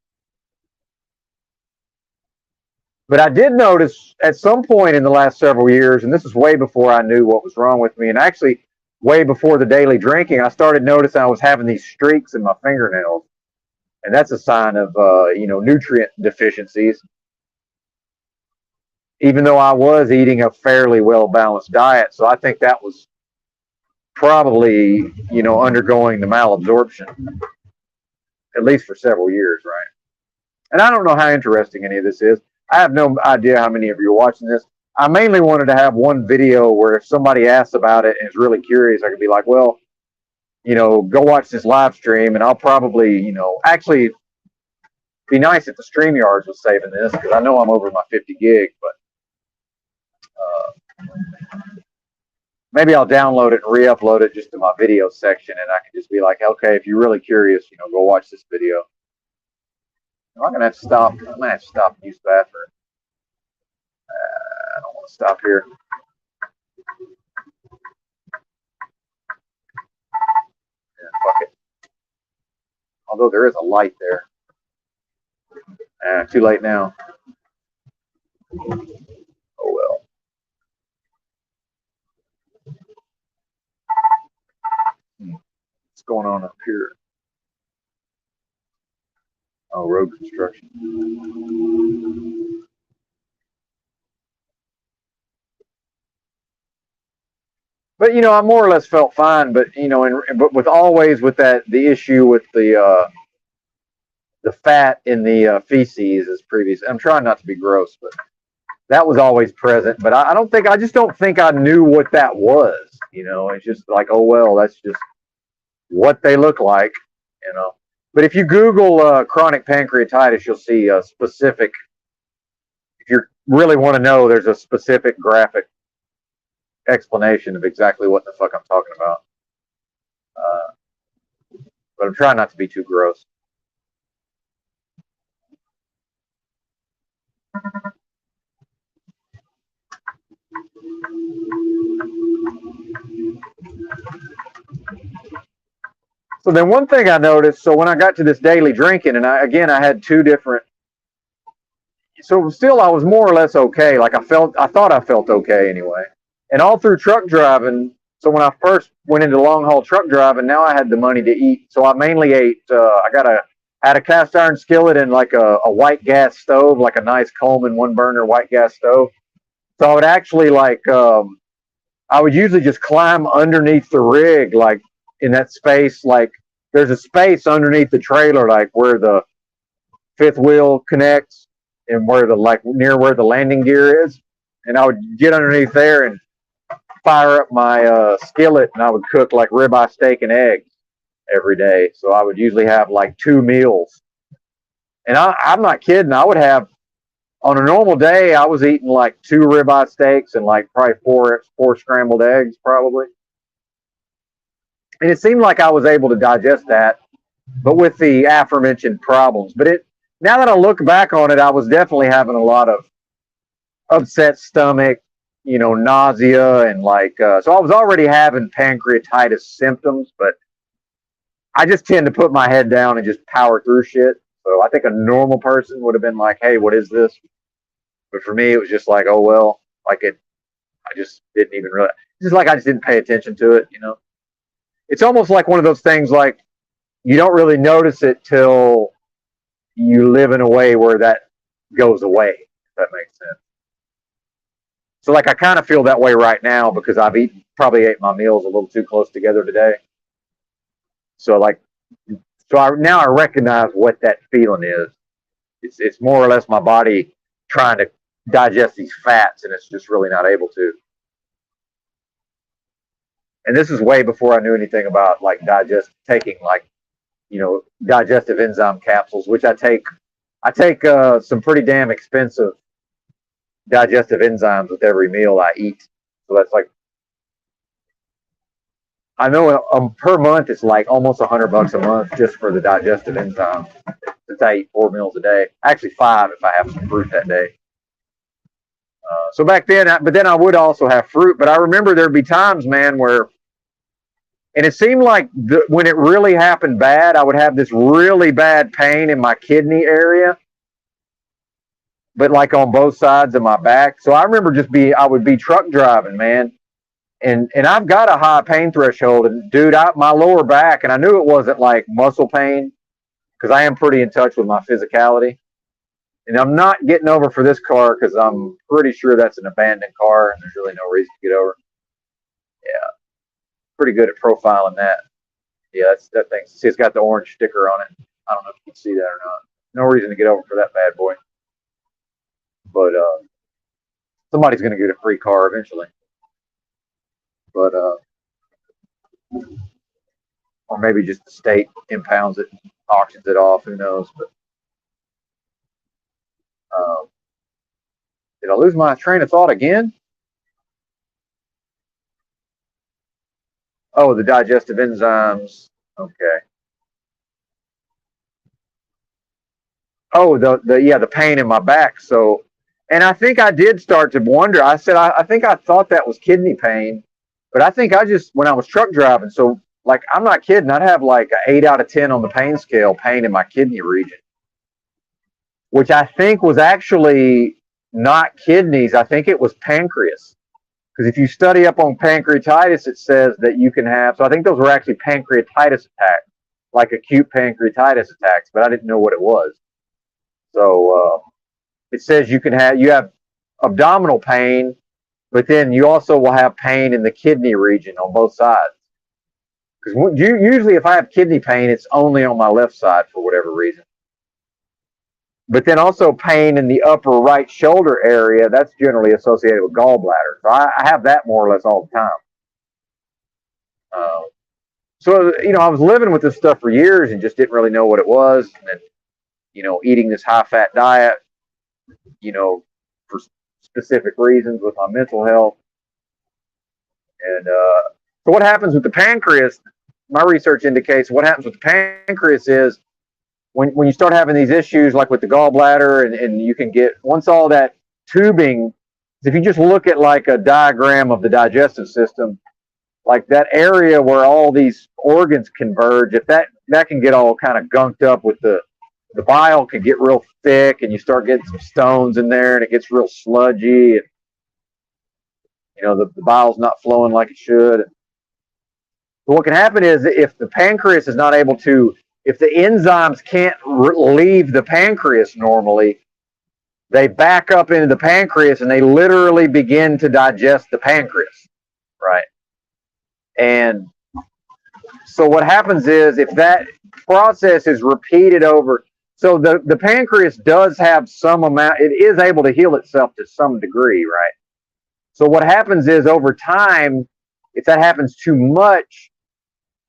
But I did notice at some point in the last several years, and this is way before I knew what was wrong with me, and actually way before the daily drinking, I started noticing I was having these streaks in my fingernails, and that's a sign of nutrient deficiencies. Even though I was eating a fairly well-balanced diet. So I think that was probably, undergoing the malabsorption, at least for several years, right? And I don't know how interesting any of this is. I have no idea how many of you are watching this. I mainly wanted to have one video where if somebody asks about it and is really curious, I could be like, well, go watch this live stream, and I'll probably, actually be nice if the StreamYards was saving this, because I know I'm over my 50 gig, but maybe I'll download it and re-upload it just to my video section, and I can just be like, okay, if you're really curious, go watch this video. I'm gonna have to stop. I'm gonna have to stop and use the bathroom. I don't want to stop here. Yeah, fuck it. Although there is a light there. Too late now. Oh well. What's going on up here? Oh, road construction. But I more or less felt fine. But but with the issue with the fat in the feces is previous. I'm trying not to be gross, but that was always present. But I just don't think I knew what that was. It's just like, oh well, that's just what they look like. But if you Google chronic pancreatitis, you'll see a specific. If you really want to know, there's a specific graphic explanation of exactly what the fuck I'm talking about. But I'm trying not to be too gross. So then one thing I noticed, so when I got to this daily drinking, and I had two different so still I was more or less okay. Like I thought I felt okay anyway. And all through truck driving, so when I first went into long haul truck driving, now I had the money to eat. So I mainly ate, had a cast iron skillet and like a white gas stove, like a nice Coleman 1-burner white gas stove. So I would actually I would usually just climb underneath the rig, like in that space, like there's a space underneath the trailer, like where the fifth wheel connects and where near where the landing gear is. And I would get underneath there and fire up my skillet, and I would cook like ribeye steak and eggs every day. So I would usually have like 2 meals. And I'm not kidding. I would have, on a normal day, I was eating like 2 ribeye steaks and like probably four scrambled eggs, probably. And it seemed like I was able to digest that, but with the aforementioned problems. But now that I look back on it, I was definitely having a lot of upset stomach, nausea, and so I was already having pancreatitis symptoms, but I just tend to put my head down and just power through shit. So I think a normal person would have been like, hey, what is this? But for me, it was just like, oh, well, I just didn't even realize. It's just like I just didn't pay attention to it, It's almost like one of those things like you don't really notice it till you live in a way where that goes away, if that makes sense. So like I kind of feel that way right now because I've probably ate my meals a little too close together today. So now I recognize what that feeling is. It's more or less my body trying to digest these fats, and it's just really not able to. And this is way before I knew anything about taking digestive enzyme capsules, which I take. I take some pretty damn expensive digestive enzymes with every meal I eat. So that's like, I know per month it's like almost $100 a month just for the digestive enzymes. Since I eat 4 meals a day, actually 5 if I have some fruit that day. So back then, but then I would also have fruit. But I remember there'd be times, man, where, and it seemed like when it really happened bad, I would have this really bad pain in my kidney area, but like on both sides of my back. So I remember I would be truck driving, man. And I've got a high pain threshold, and dude, my lower back, and I knew it wasn't like muscle pain because I am pretty in touch with my physicality. And I'm not getting over for this car because I'm pretty sure that's an abandoned car and there's really no reason to get over. Yeah, pretty good at profiling that. Yeah, that thing. See, it's got the orange sticker on it. I don't know if you can see that or not. No reason to get over for that bad boy. But somebody's going to get a free car eventually. But or maybe just the state impounds it, auctions it off. Who knows? But did I lose my train of thought again? Oh, the digestive enzymes. Okay. Oh, the pain in my back. So, and I think I did start to wonder. I said I think I thought that was kidney pain, but I think when I was truck driving. So, like, I'm not kidding. I'd have like an 8 out of 10 on the pain scale, pain in my kidney region, which I think was actually not kidneys. I think it was pancreas. Because if you study up on pancreatitis, it says that you can have, so I think those were actually pancreatitis attacks, like acute pancreatitis attacks, but I didn't know what it was. So it says you have abdominal pain, but then you also will have pain in the kidney region on both sides. Because usually if I have kidney pain, it's only on my left side for whatever reason. But then also pain in the upper right shoulder area, that's generally associated with gallbladder. So I have that more or less all the time. So, I was living with this stuff for years and just didn't really know what it was. And then, eating this high-fat diet, for specific reasons with my mental health. And so what happens with the pancreas, my research indicates what happens with the pancreas is, when you start having these issues like with the gallbladder and you can get, once all that tubing, if you just look at like a diagram of the digestive system, like that area where all these organs converge, if that can get all kind of gunked up with the the bile can get real thick, and you start getting some stones in there, and it gets real sludgy, and the bile's not flowing like it should. But what can happen is if the pancreas is not able to, if the enzymes can't leave the pancreas normally, they back up into the pancreas and they literally begin to digest the pancreas, right? And so what happens is if that process is repeated over, so the pancreas does have some amount, it is able to heal itself to some degree, right? So what happens is over time, if that happens too much,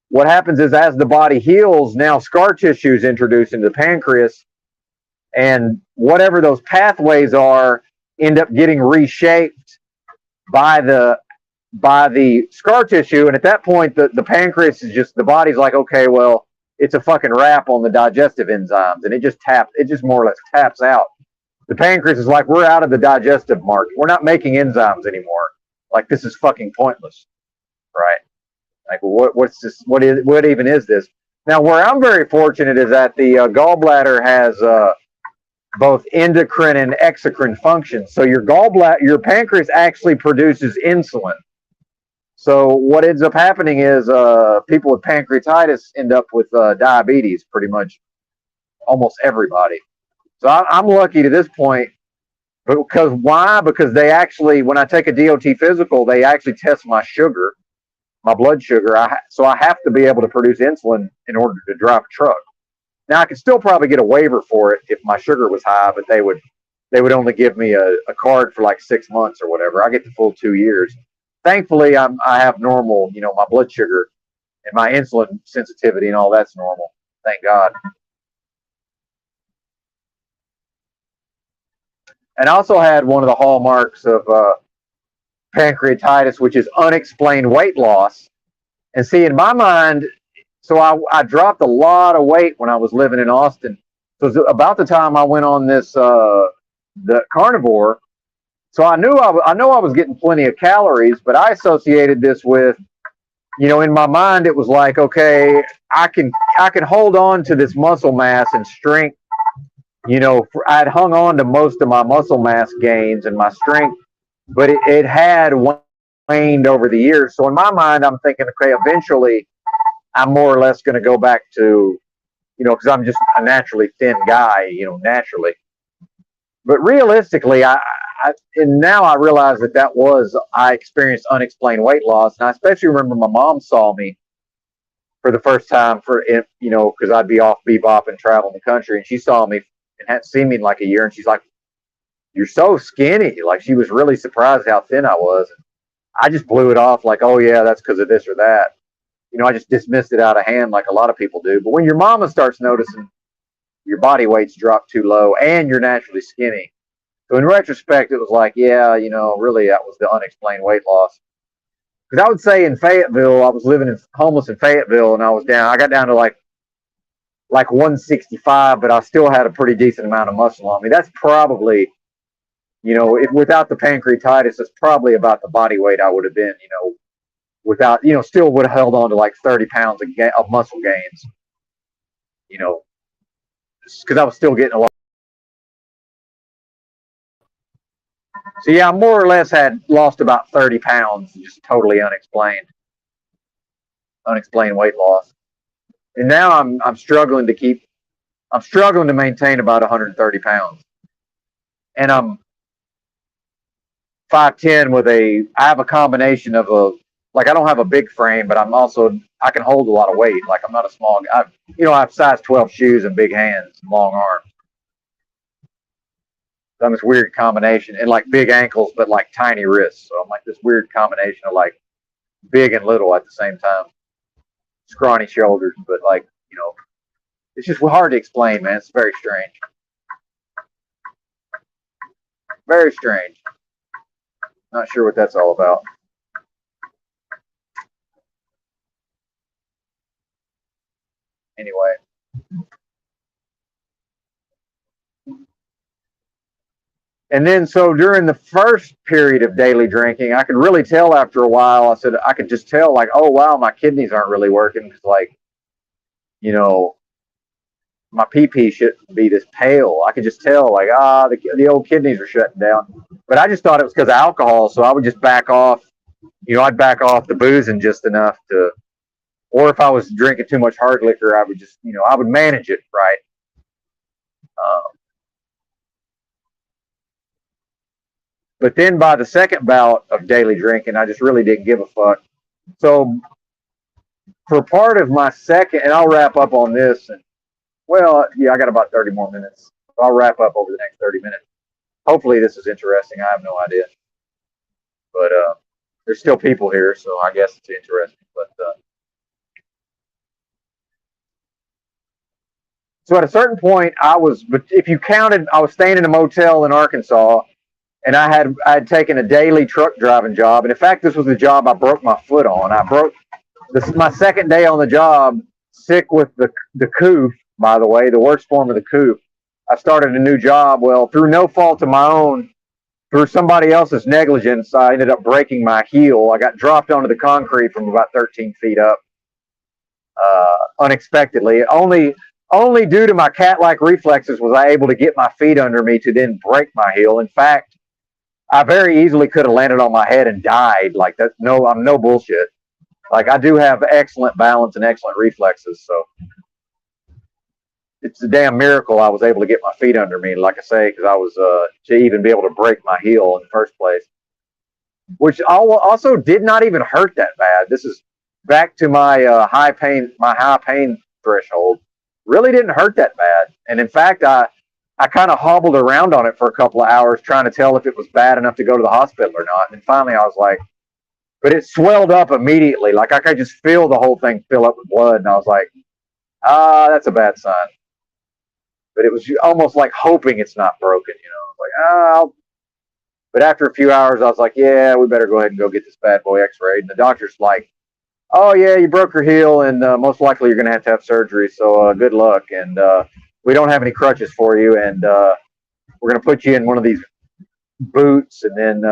what happens is as the body heals, now scar tissue is introduced into the pancreas, and whatever those pathways are end up getting reshaped by the scar tissue. And at that point, the pancreas is just, the body's like, okay, well, it's a fucking wrap on the digestive enzymes, and it just more or less taps out. The pancreas is like, we're out of the digestive market. We're not making enzymes anymore. Like, this is fucking pointless, right? Like, what's this? What even is this? Now, where I'm very fortunate is that the gallbladder has both endocrine and exocrine functions. So your pancreas actually produces insulin. So what ends up happening is people with pancreatitis end up with diabetes, pretty much almost everybody. So I'm lucky to this point. Because why? Because they actually, when I take a DOT physical, they actually test my sugar, my blood sugar. So I have to be able to produce insulin in order to drive a truck. Now I could still probably get a waiver for it if my sugar was high, but they would only give me a card for like 6 months or whatever. I get the full 2 years. Thankfully, I have normal, my blood sugar and my insulin sensitivity and all that's normal. Thank God. And I also had one of the hallmarks of pancreatitis, which is unexplained weight loss. And see, in my mind, so I dropped a lot of weight when I was living in Austin. So it was about the time I went on this the carnivore. So I know I was getting plenty of calories, but I associated this with, in my mind, it was like, okay, I can hold on to this muscle mass and strength. I'd hung on to most of my muscle mass gains and my strength, but it had waned over the years. So in my mind, I'm thinking, okay, eventually I'm more or less going to go back to, because I'm just a naturally thin guy, naturally. But realistically, and now I realize I experienced unexplained weight loss. And I especially remember my mom saw me for the first time because I'd be off bebop and traveling the country. And she saw me and hadn't seen me in like a year. And she's like, "You're so skinny." Like, she was really surprised how thin I was. And I just blew it off like, "Oh yeah, that's because of this or that." I just dismissed it out of hand like a lot of people do. But when your mama starts noticing your body weight's dropped too low and you're naturally skinny, so in retrospect, it was like, yeah, really that was the unexplained weight loss. Because I would say in Fayetteville, I was living homeless in Fayetteville, and I got down to like 165, but I still had a pretty decent amount of muscle on me. That's probably, without the pancreatitis, it's probably about the body weight I would have been, without, still would have held on to like 30 pounds of muscle gains, because I was still getting a lot. So yeah, I more or less had lost about 30 pounds, just totally unexplained weight loss. And now I'm struggling to maintain about 130 pounds. And I'm 5'10" I have a combination of I don't have a big frame, but I can hold a lot of weight. Like, I'm not a small guy. I have size 12 shoes and big hands and long arms. I'm this weird combination, and like big ankles, but like tiny wrists. So I'm like this weird combination of like big and little at the same time. Scrawny shoulders, but like, it's just hard to explain, man. It's very strange. Very strange. Not sure what that's all about. Anyway. And then, so during the first period of daily drinking, I could really tell after a while. I could just tell, like, oh wow, my kidneys aren't really working. It's like, my pee shouldn't be this pale. I could just tell, like, the old kidneys are shutting down. But I just thought it was because of alcohol, so I would just back off. I'd back off the boozing just enough to, or if I was drinking too much hard liquor, I would just, I would manage it right. But then by the second bout of daily drinking, I just really didn't give a fuck. So for part of my second, and I'll wrap up on this, and well, yeah, I got about 30 more minutes. I'll wrap up over the next 30 minutes. Hopefully this is interesting. I have no idea. But there's still people here, so I guess it's interesting. But so at a certain point, but if you counted, I was staying in a motel in Arkansas, and I had taken a daily truck driving job. And in fact, this was the job I broke my foot on. This is my second day on the job, sick with the coof, by the way, the worst form of the coof. I started a new job. Well, through no fault of my own, through somebody else's negligence, I ended up breaking my heel. I got dropped onto the concrete from about 13 feet up, unexpectedly. Only due to my cat-like reflexes was I able to get my feet under me to then break my heel. In fact, I very easily could have landed on my head and died. Like I'm no bullshit. Like I do have excellent balance and excellent reflexes, so it's a damn miracle I was able to get my feet under me, like I say, because I was to even be able to break my heel in the first place, which also did not even hurt that bad. This is back to my high pain threshold. Really didn't hurt that bad, and in fact, I kind of hobbled around on it for a couple of hours trying to tell if it was bad enough to go to the hospital or not. And finally, I was like, but it swelled up immediately. Like I could just feel the whole thing fill up with blood, and I was like, that's a bad sign. But it was almost like hoping it's not broken, like, but after a few hours, I was like, yeah, we better go ahead and go get this bad boy x-rayed. And the doctor's like, oh, yeah, you broke your heel, and most likely you're going to have surgery, so good luck. And we don't have any crutches for you, and we're going to put you in one of these boots, and then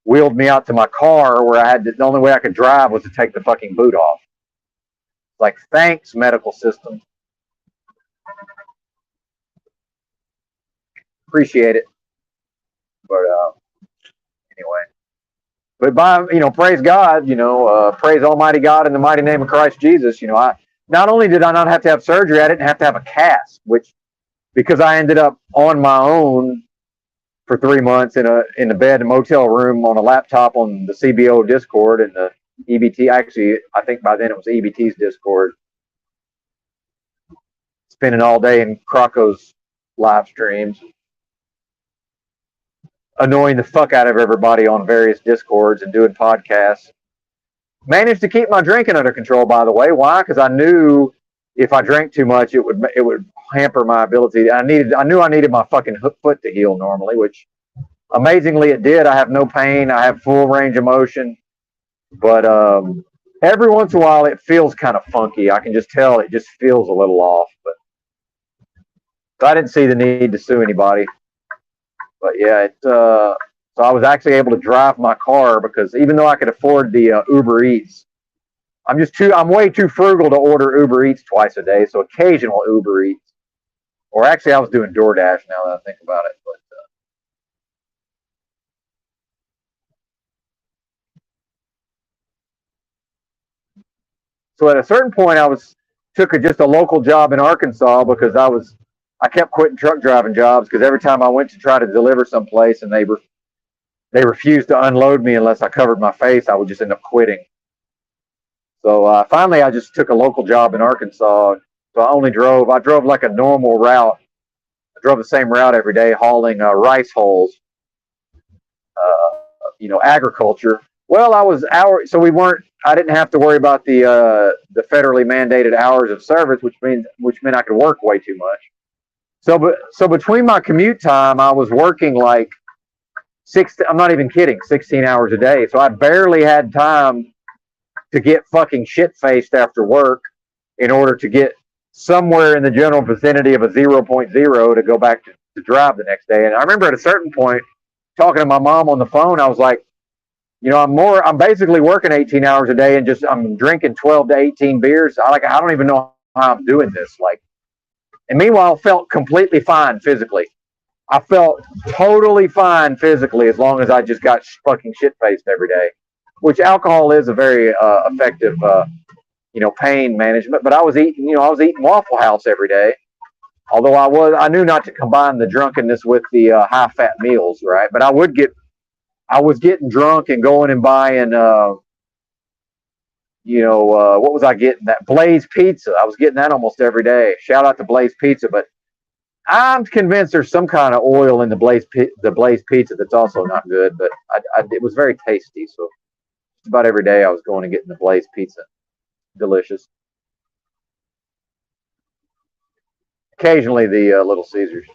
wheeled me out to my car where the only way I could drive was to take the fucking boot off. Like, thanks, medical system. Appreciate it. But anyway. But praise God, praise Almighty God in the mighty name of Christ Jesus. Not only did I not have to have surgery, I didn't have to have a cast, which, because I ended up on my own for 3 months in a bed, a motel room on a laptop on the CBO Discord and the EBT. Actually, I think by then it was EBT's Discord. Spending all day in Croco's live streams, annoying the fuck out of everybody on various Discords and doing podcasts. Managed to keep my drinking under control, by the way. Why? Because I knew if I drank too much, it would hamper my ability. I knew I needed my fucking foot to heal normally, which amazingly it did. I have no pain. I have full range of motion, but every once in a while it feels kind of funky. I can just tell it just feels a little off. But so I didn't see the need to sue anybody. But yeah, so I was actually able to drive my car because even though I could afford the Uber Eats, I'm way too frugal to order Uber Eats twice a day. So occasional Uber Eats, or actually I was doing DoorDash now that I think about it. But so at a certain point, I took just a local job in Arkansas because I kept quitting truck driving jobs because every time I went to try to deliver someplace and they refused to unload me unless I covered my face, I would just end up quitting. So finally, I just took a local job in Arkansas. So I drove like a normal route. I drove the same route every day, hauling rice hulls, agriculture. Well, so I didn't have to worry about the federally mandated hours of service, which meant I could work way too much. So between my commute time, I was working like I'm not even kidding, 16 hours a day. So I barely had time to get fucking shit-faced after work in order to get somewhere in the general vicinity of a 0.0 to go back to drive the next day. And I remember at a certain point talking to my mom on the phone, I was like, I'm basically working 18 hours a day and I'm drinking 12 to 18 beers. I don't even know how I'm doing this. Like, And meanwhile, felt completely fine physically. I felt totally fine physically as long as I just got fucking shit faced every day, which alcohol is a very effective, pain management. But I was eating Waffle House every day. Although I knew not to combine the drunkenness with the high fat meals, right? But I was getting drunk and going and buying, what was I getting? That Blaze Pizza. I was getting that almost every day. Shout out to Blaze Pizza, but I'm convinced there's some kind of oil in the Blaze Pizza that's also not good. But it was very tasty, so just about every day I was going and getting the Blaze Pizza. Delicious. Occasionally the Little Caesars.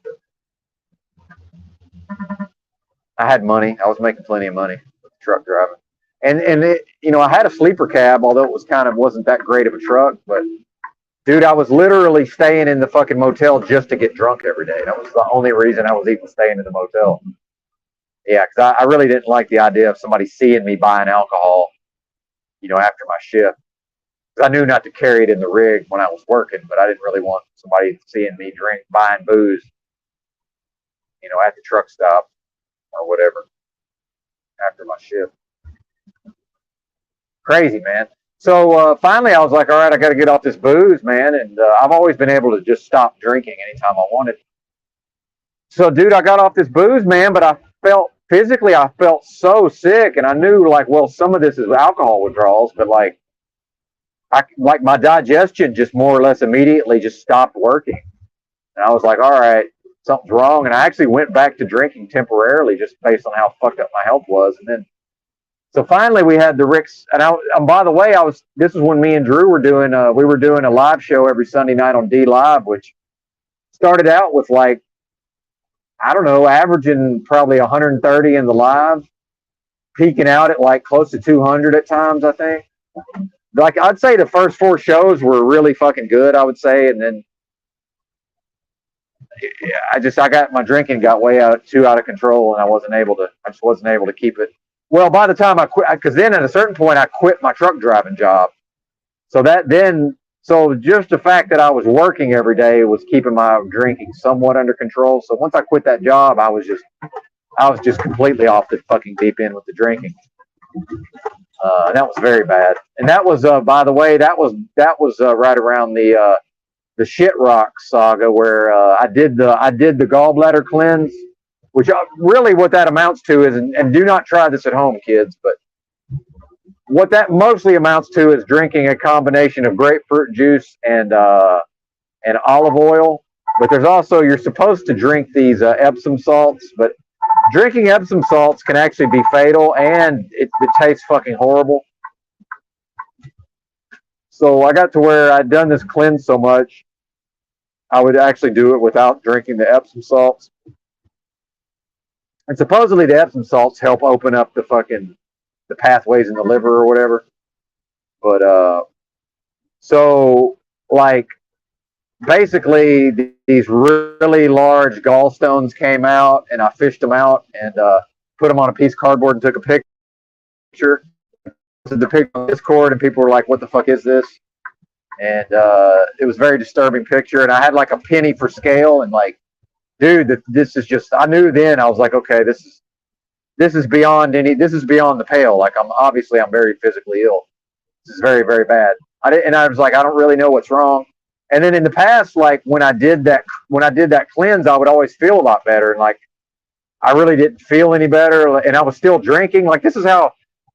I had money. I was making plenty of money with truck driving. And I had a sleeper cab, although it wasn't that great of a truck. But dude, I was literally staying in the fucking motel just to get drunk every day. That was the only reason I was even staying in the motel. Yeah, because I really didn't like the idea of somebody seeing me buying alcohol, after my shift. Because I knew not to carry it in the rig when I was working, but I didn't really want somebody seeing me buying booze, at the truck stop or whatever after my shift. Crazy, man. So finally I was like, all right, I got to get off this booze, man. And I've always been able to just stop drinking anytime I wanted. So, dude, I got off this booze, man, but I felt so sick. And I knew, some of this is alcohol withdrawals, but my digestion just more or less immediately just stopped working. And I was like, all right, something's wrong. And I actually went back to drinking temporarily just based on how fucked up my health was. And then, so finally we had the Rick's, and by the way, this is when me and Drew were doing a live show every Sunday night on D Live, which started out with averaging probably 130 in the live, peaking out at close to 200 at times, I think. I'd say the first 4 shows were really fucking good, I would say. And then my drinking got too out of control, and I just wasn't able to keep it. Well, by the time I quit, because then at a certain point I quit my truck driving job. So just the fact that I was working every day was keeping my drinking somewhat under control. So once I quit that job, I was just completely off the fucking deep end with the drinking. And that was very bad. And that was, by the way, that was right around the Shit Rock saga where I did the gallbladder cleanse. Which really what that amounts to is, and do not try this at home, kids, but what that mostly amounts to is drinking a combination of grapefruit juice and olive oil. But there's also, you're supposed to drink these Epsom salts, but drinking Epsom salts can actually be fatal, and it tastes fucking horrible. So I got to where I'd done this cleanse so much, I would actually do it without drinking the Epsom salts. And supposedly the Epsom salts help open up the pathways in the liver or whatever. But basically these really large gallstones came out, and I fished them out and put them on a piece of cardboard and took a picture. The picture on Discord, and people were like, "What the fuck is this?" And it was a very disturbing picture. And I had a penny for scale, and dude, this is just, I knew then, I was like, okay, this is beyond the pale. I'm very physically ill. This is very, very bad. I was like, I don't really know what's wrong. And then in the past, when I did that cleanse, I would always feel a lot better. And I really didn't feel any better. And I was still drinking.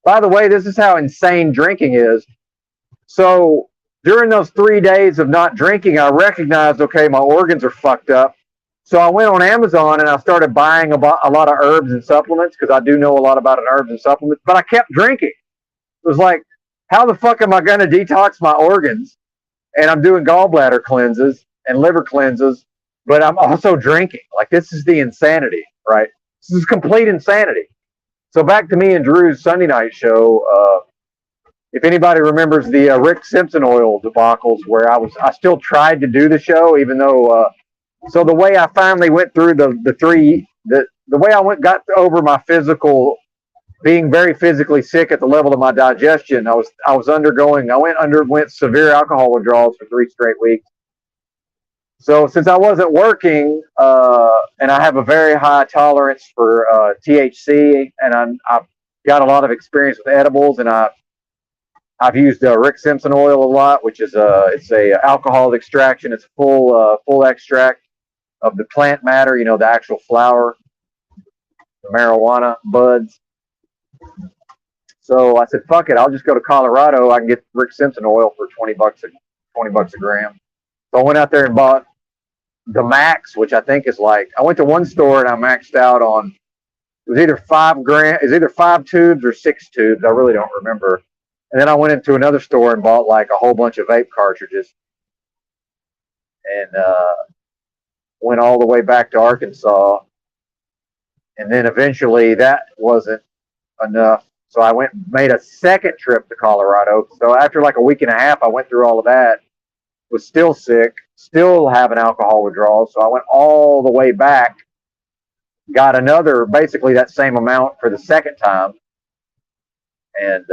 By the way, this is how insane drinking is. So during those 3 days of not drinking, I recognized, okay, my organs are fucked up. So I went on Amazon and I started buying a lot of herbs and supplements, because I do know a lot about herbs and supplements, but I kept drinking. It was like, how the fuck am I going to detox my organs? And I'm doing gallbladder cleanses and liver cleanses, but I'm also drinking. This is the insanity, right? This is complete insanity. So back to me and Drew's Sunday night show. If anybody remembers the Rick Simpson oil debacles, where I still tried to do the show, even though, so the way I finally went through the way I got over my being very physically sick at the level of my digestion, I underwent severe alcohol withdrawals for 3 straight weeks. So since I wasn't working, and I have a very high tolerance for THC, and I've got a lot of experience with edibles, and I've used Rick Simpson oil a lot, which is it's a alcohol extraction. It's full extract of the plant matter, the actual flower, the marijuana buds. So I said, fuck it, I'll just go to Colorado. I can get Rick Simpson oil for $20 a gram. So I went out there and bought the max, which I think is like, I went to one store and I maxed out on, it was either 5 tubes or 6 tubes. I really don't remember. And then I went into another store and bought like a whole bunch of vape cartridges, and went all the way back to Arkansas. And then eventually that wasn't enough. So I made a second trip to Colorado. So after like a week and a half, I went through all of that, was still sick, still having alcohol withdrawal. So I went all the way back, got another, basically that same amount for the second time, and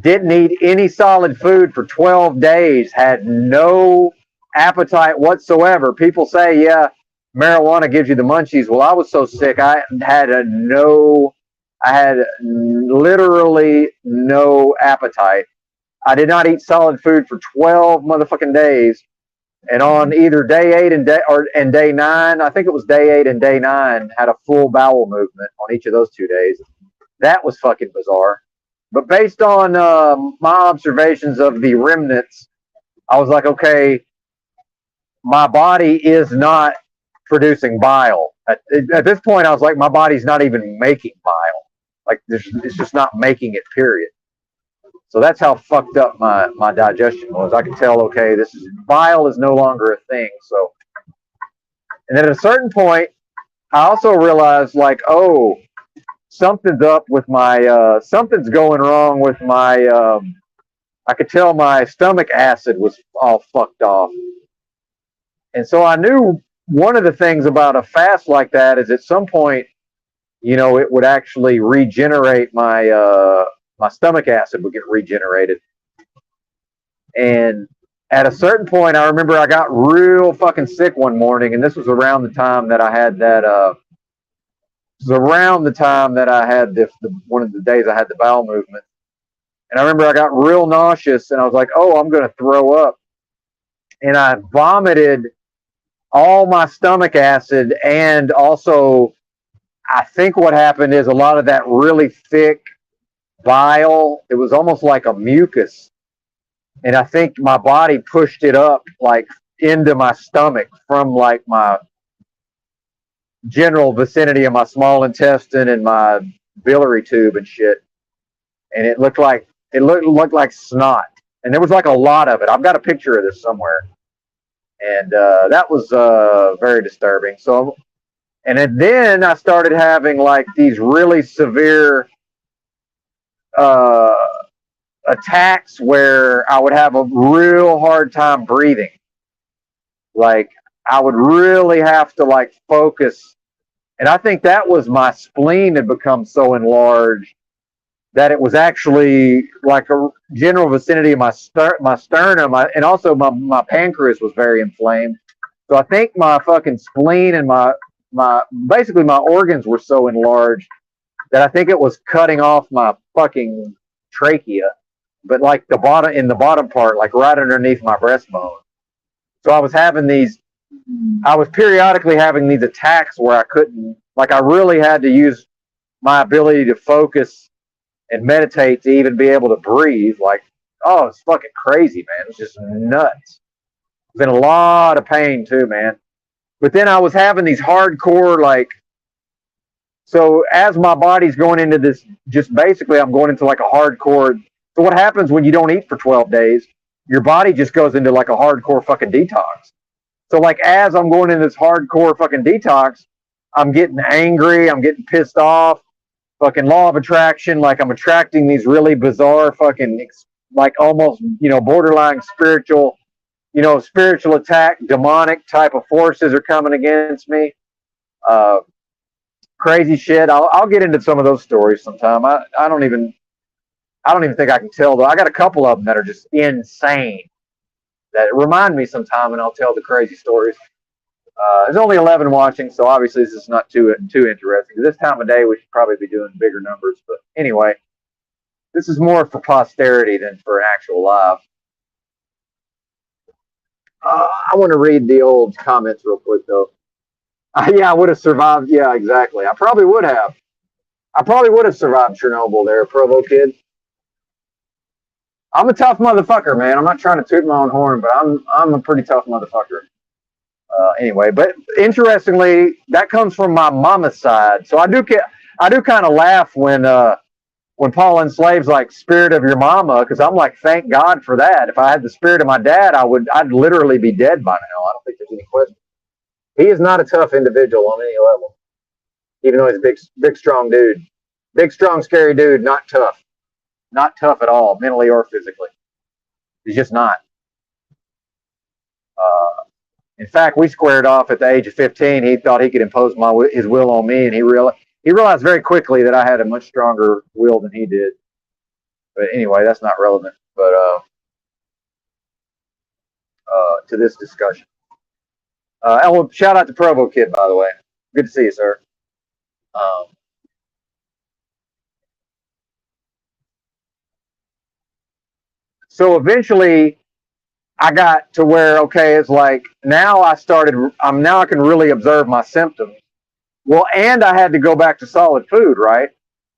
didn't eat any solid food for 12 days, had no appetite whatsoever. People say, yeah, marijuana gives you the munchies. Well, I was so sick, I had literally no appetite. I did not eat solid food for 12 motherfucking days. And on either day 8 and day 9, I think it was day 8 and day 9, had a full bowel movement on each of those 2 days. That was fucking bizarre. But based on my observations of the remnants, I was like, okay, my body is not producing bile. At this point, I was like, my body's not even making bile. Like, it's just not making it, period. So that's how fucked up my digestion was. I could tell, okay, bile is no longer a thing. So, and then at a certain point, I also realized, like, oh, something's up with my, something's going wrong with my, I could tell my stomach acid was all fucked off. And so I knew one of the things about a fast like that is at some point, it would actually regenerate my stomach acid would get regenerated. And at a certain point, I remember I got real fucking sick one morning, and this was around the time that I had that, one of the days I had the bowel movement. And I remember I got real nauseous, and I was like, oh, I'm going to throw up. And I vomited all my stomach acid, and also I think what happened is a lot of that really thick bile, it was almost like a mucus, and I think my body pushed it up like into my stomach from like my general vicinity of my small intestine and my biliary tube and shit, and it looked like snot, and there was like a lot of it. I've got a picture of this somewhere, and that was very disturbing. So, and then I started having like these really severe attacks where I would have a real hard time breathing. Like, I would really have to like focus. And I think that was my spleen had become so enlarged that it was actually like a general vicinity of my sternum, and also my pancreas was very inflamed. So I think my fucking spleen and my basically my organs were so enlarged that I think it was cutting off my fucking trachea, but like in the bottom part, like right underneath my breastbone. So I was periodically having these attacks where I couldn't, like, I really had to use my ability to focus and meditate to even be able to breathe. Like, oh, it's fucking crazy, man. It's just nuts. It's been a lot of pain too, man. But then I was having these hardcore, like, so as my body's going into this, just basically I'm going into like a hardcore. So what happens when you don't eat for 12 days? Your body just goes into like a hardcore fucking detox. So like as I'm going into this hardcore fucking detox, I'm getting angry, I'm getting pissed off, fucking law of attraction, like I'm attracting these really bizarre fucking, like almost, borderline spiritual attack, demonic type of forces are coming against me. Crazy shit. I'll get into some of those stories sometime. I don't even think I can tell though. I got a couple of them that are just insane that remind me sometime, and I'll tell the crazy stories. There's only 11 watching, so obviously this is not too interesting. This time of day, we should probably be doing bigger numbers. But anyway, this is more for posterity than for an actual live. I want to read the old comments real quick, though. Yeah, I would have survived. Yeah, exactly. I probably would have. I probably would have survived Chernobyl there, Provo kid. I'm a tough motherfucker, man. I'm not trying to toot my own horn, but I'm a pretty tough motherfucker. Anyway, but interestingly, that comes from my mama's side. So I do kind of laugh when Paul enslaves like spirit of your mama, because I'm like, thank God for that. If I had the spirit of my dad, I'd literally be dead by now. I don't think there's any question. He is not a tough individual on any level, even though he's a big, strong dude, big, strong, scary dude. Not tough at all, mentally or physically. He's just not. In fact, we squared off at the age of 15. He thought he could impose his will on me, and he realized very quickly that I had a much stronger will than he did. But anyway, that's not relevant. But to this discussion. And shout out to Provo Kid, by the way. Good to see you, sir. So eventually, I got to where, okay, it's like now I can really observe my symptoms. Well, and I had to go back to solid food, right?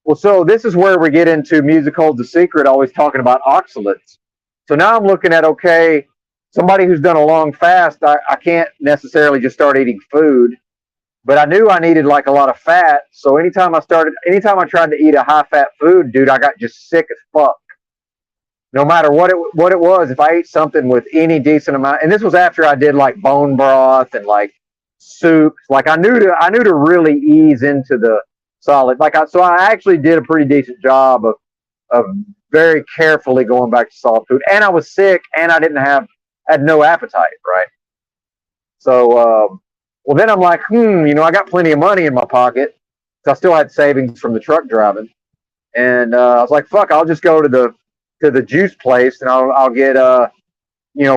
Well, so this is where we get into Music Holds the Secret, always talking about oxalates. So now I'm looking at, okay, somebody who's done a long fast, I can't necessarily just start eating food, but I knew I needed like a lot of fat. So anytime I tried to eat a high fat food, dude, I got just sick as fuck. No matter what it was, if I ate something with any decent amount, and this was after I did like bone broth and like soups, like I knew to really ease into the solid. So I actually did a pretty decent job of very carefully going back to solid food. And I was sick, and I had no appetite, right? So, well, then I'm like, I got plenty of money in my pocket, so I still had savings from the truck driving, and I was like, fuck, I'll just go to the juice place, and I'll get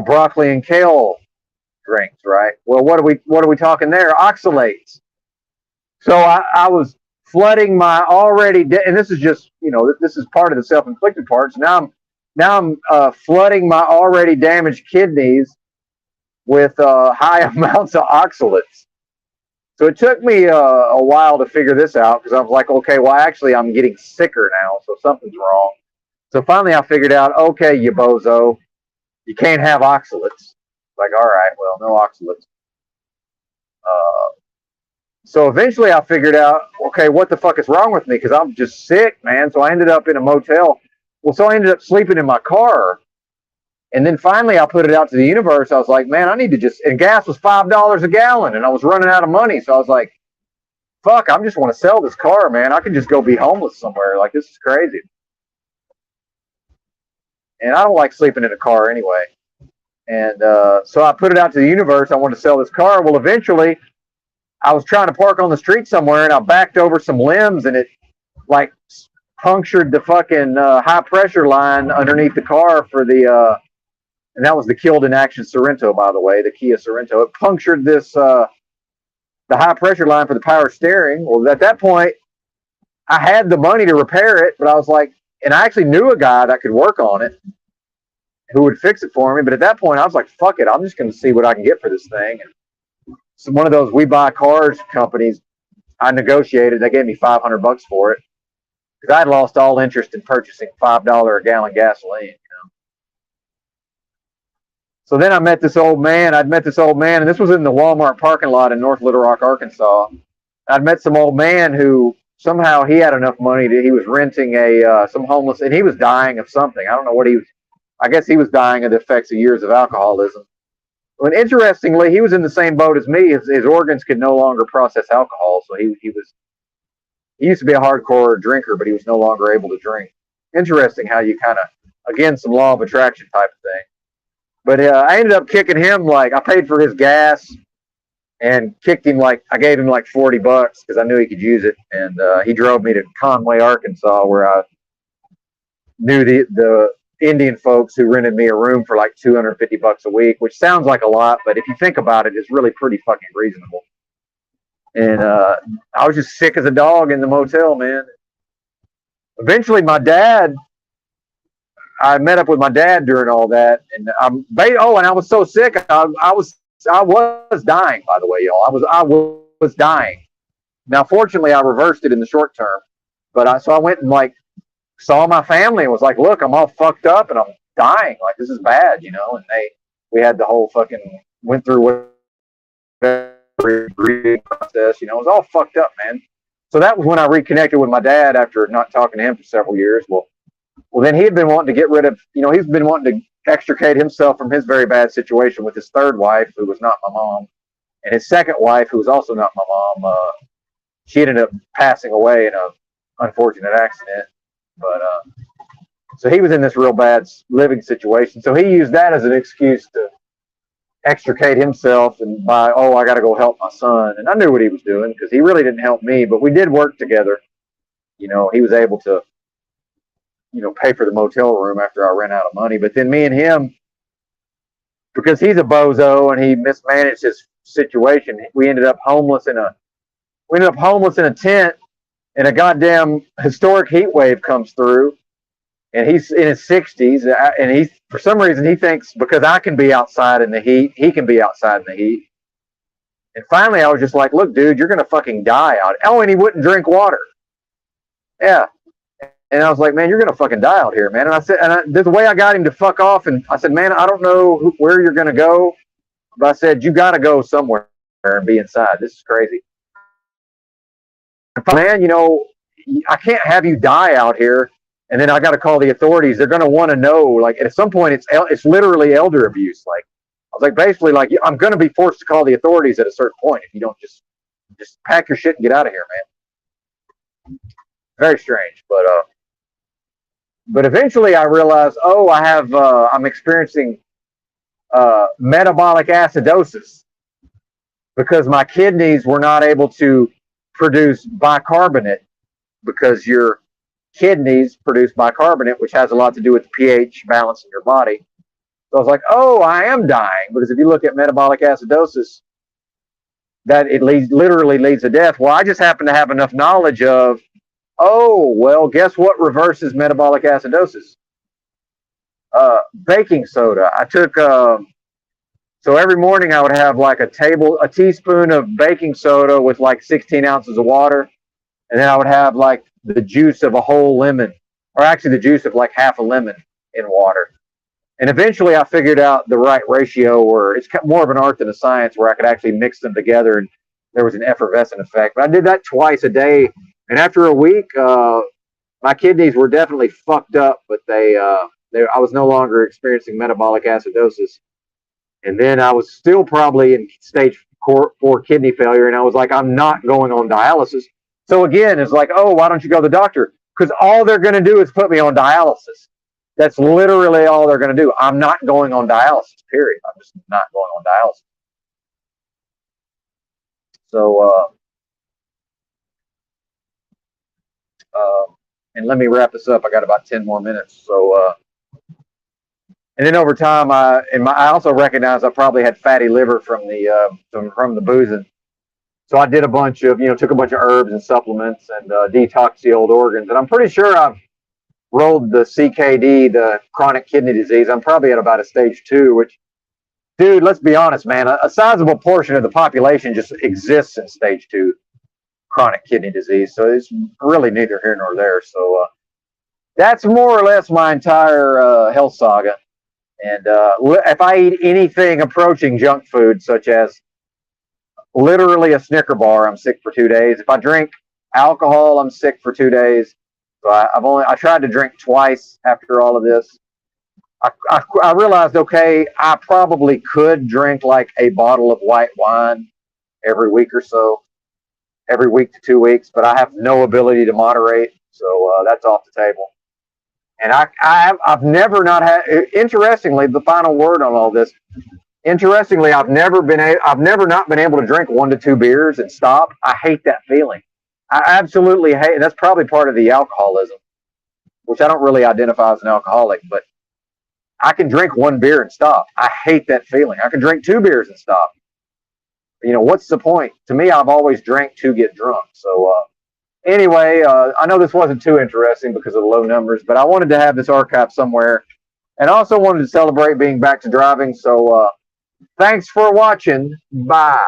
broccoli and kale drinks, right? Well, what are we talking there? Oxalates. So I was flooding my already and this is just this is part of the self-inflicted part. So now I'm flooding my already damaged kidneys with high amounts of oxalates. So it took me a while to figure this out, because I was like, okay, well, actually I'm getting sicker now, so something's wrong. So finally I figured out, okay, you bozo, you can't have oxalates. Like, all right, well, no oxalates. So eventually I figured out, okay, what the fuck is wrong with me? Because I'm just sick, man. So I ended up in a motel. Well, so I ended up sleeping in my car. And then finally I put it out to the universe. I was like, man, I need to and gas was $5 a gallon, and I was running out of money. So I was like, fuck, I just want to sell this car, man. I could just go be homeless somewhere. Like, this is crazy. And I don't like sleeping in a car anyway. And so I put it out to the universe. I want to sell this car. Well, eventually I was trying to park on the street somewhere, and I backed over some limbs, and it like punctured the fucking high pressure line underneath the car for the and that was the Killed in Action Sorento, by the way, the Kia Sorento. It punctured this the high pressure line for the power steering. Well, at that point I had the money to repair it, but I was like, and I actually knew a guy that could work on it who would fix it for me. But at that point I was like, fuck it, I'm just going to see what I can get for this thing. And so one of those We Buy Cars companies, I negotiated. They gave me $500 for it, because I had lost all interest in purchasing $5 a gallon gasoline. So then I met this old man. And this was in the Walmart parking lot in North Little Rock, Arkansas. I'd met some old man who somehow he had enough money that he was renting some homeless, and he was dying of something. I don't know what he was. I guess he was dying of the effects of years of alcoholism. And interestingly, he was in the same boat as me. His organs could no longer process alcohol, so he used to be a hardcore drinker, but he was no longer able to drink. Interesting how you kind of, again, some law of attraction type of thing. But I ended up kicking him, like, I paid for his gas and kicked him, like, I gave him like $40 because I knew he could use it. And he drove me to Conway, Arkansas, where I knew Indian folks who rented me a room for like $250 a week, which sounds like a lot, but if you think about it, it's really pretty fucking reasonable. And I was just sick as a dog in the motel, man. Eventually, I met up with my dad during all that, and and I was so sick, I was dying. By the way, y'all, I was dying. Now, fortunately, I reversed it in the short term, but I went and like saw my family and was like, "Look, I'm all fucked up and I'm dying. Like this is bad, you know." And we had the whole fucking went through grieving process, you know. It was all fucked up, man. So that was when I reconnected with my dad after not talking to him for several years. Well, then he had been wanting to get rid of, you know, he's been wanting to extricate himself from his very bad situation with his third wife, who was not my mom, and his second wife, who was also not my mom. She ended up passing away in a unfortunate accident. But so he was in this real bad living situation. So he used that as an excuse to extricate himself and I got to go help my son. And I knew what he was doing because he really didn't help me, but we did work together. You know, he was able to, you know, pay for the motel room after I ran out of money. But then me and him, because he's a bozo and he mismanaged his situation, we ended up homeless in a tent, and a goddamn historic heat wave comes through, and he's in his 60s, and for some reason he thinks because I can be outside in the heat, he can be outside in the heat. And finally I was just like, look, dude, you're gonna fucking die out. Oh, and he wouldn't drink water. Yeah. And I was like, man, you're gonna fucking die out here, man. And I said, the way I got him to fuck off, and I said, man, I don't know where you're gonna go, but I said, you gotta go somewhere and be inside. This is crazy. Man, you know, I can't have you die out here, and then I got to call the authorities. They're going to want to know. Like at some point, it's literally elder abuse. Like I was like, basically, like I'm going to be forced to call the authorities at a certain point if you don't just pack your shit and get out of here, man. Very strange, but eventually I realized, I'm experiencing metabolic acidosis because my kidneys were not able to produce bicarbonate, because your kidneys produce bicarbonate, which has a lot to do with the pH balance in your body. So I was like, I am dying, because if you look at metabolic acidosis, that it literally leads to death. Well, I just happen to have enough knowledge of, guess what reverses metabolic acidosis? Baking soda. I took so every morning I would have like a teaspoon of baking soda with like 16 ounces of water. And then I would have like the juice of a whole lemon, or actually the juice of like half a lemon in water. And eventually I figured out the right ratio where it's more of an art than a science, where I could actually mix them together and there was an effervescent effect. But I did that twice a day. And after a week, my kidneys were definitely fucked up, but I was no longer experiencing metabolic acidosis. And then I was still probably in stage 4 kidney failure. And I was like, I'm not going on dialysis. So again, it's like, why don't you go to the doctor? Because all they're going to do is put me on dialysis. That's literally all they're going to do. I'm not going on dialysis, period. I'm just not going on dialysis. So, and let me wrap this up. I got about 10 more minutes. So, and then over time, I also recognized I probably had fatty liver from the boozing. So I did a bunch of, took a bunch of herbs and supplements and detoxed the old organs. And I'm pretty sure I've rolled the CKD, the chronic kidney disease. I'm probably at about a stage 2, which, dude, let's be honest, man, a sizable portion of the population just exists in stage 2 chronic kidney disease. So it's really neither here nor there. So that's more or less my entire health saga. And if I eat anything approaching junk food, such as literally a Snicker bar, I'm sick for 2 days. If I drink alcohol, I'm sick for 2 days. So I tried to drink twice after all of this. I realized, okay, I probably could drink like a bottle of white wine every week or so, every week to 2 weeks, but I have no ability to moderate. So that's off the table. And I've never not had, interestingly, the final word on all this, interestingly, I've never not been able to drink 1 to 2 beers and stop. I hate that feeling. I absolutely hate it. That's probably part of the alcoholism, which I don't really identify as an alcoholic, but I can drink one beer and stop. I hate that feeling. I can drink 2 beers and stop. You know, what's the point? To me, I've always drank to get drunk. So anyway, I know this wasn't too interesting because of the low numbers, but I wanted to have this archive somewhere, and I also wanted to celebrate being back to driving. So thanks for watching. Bye.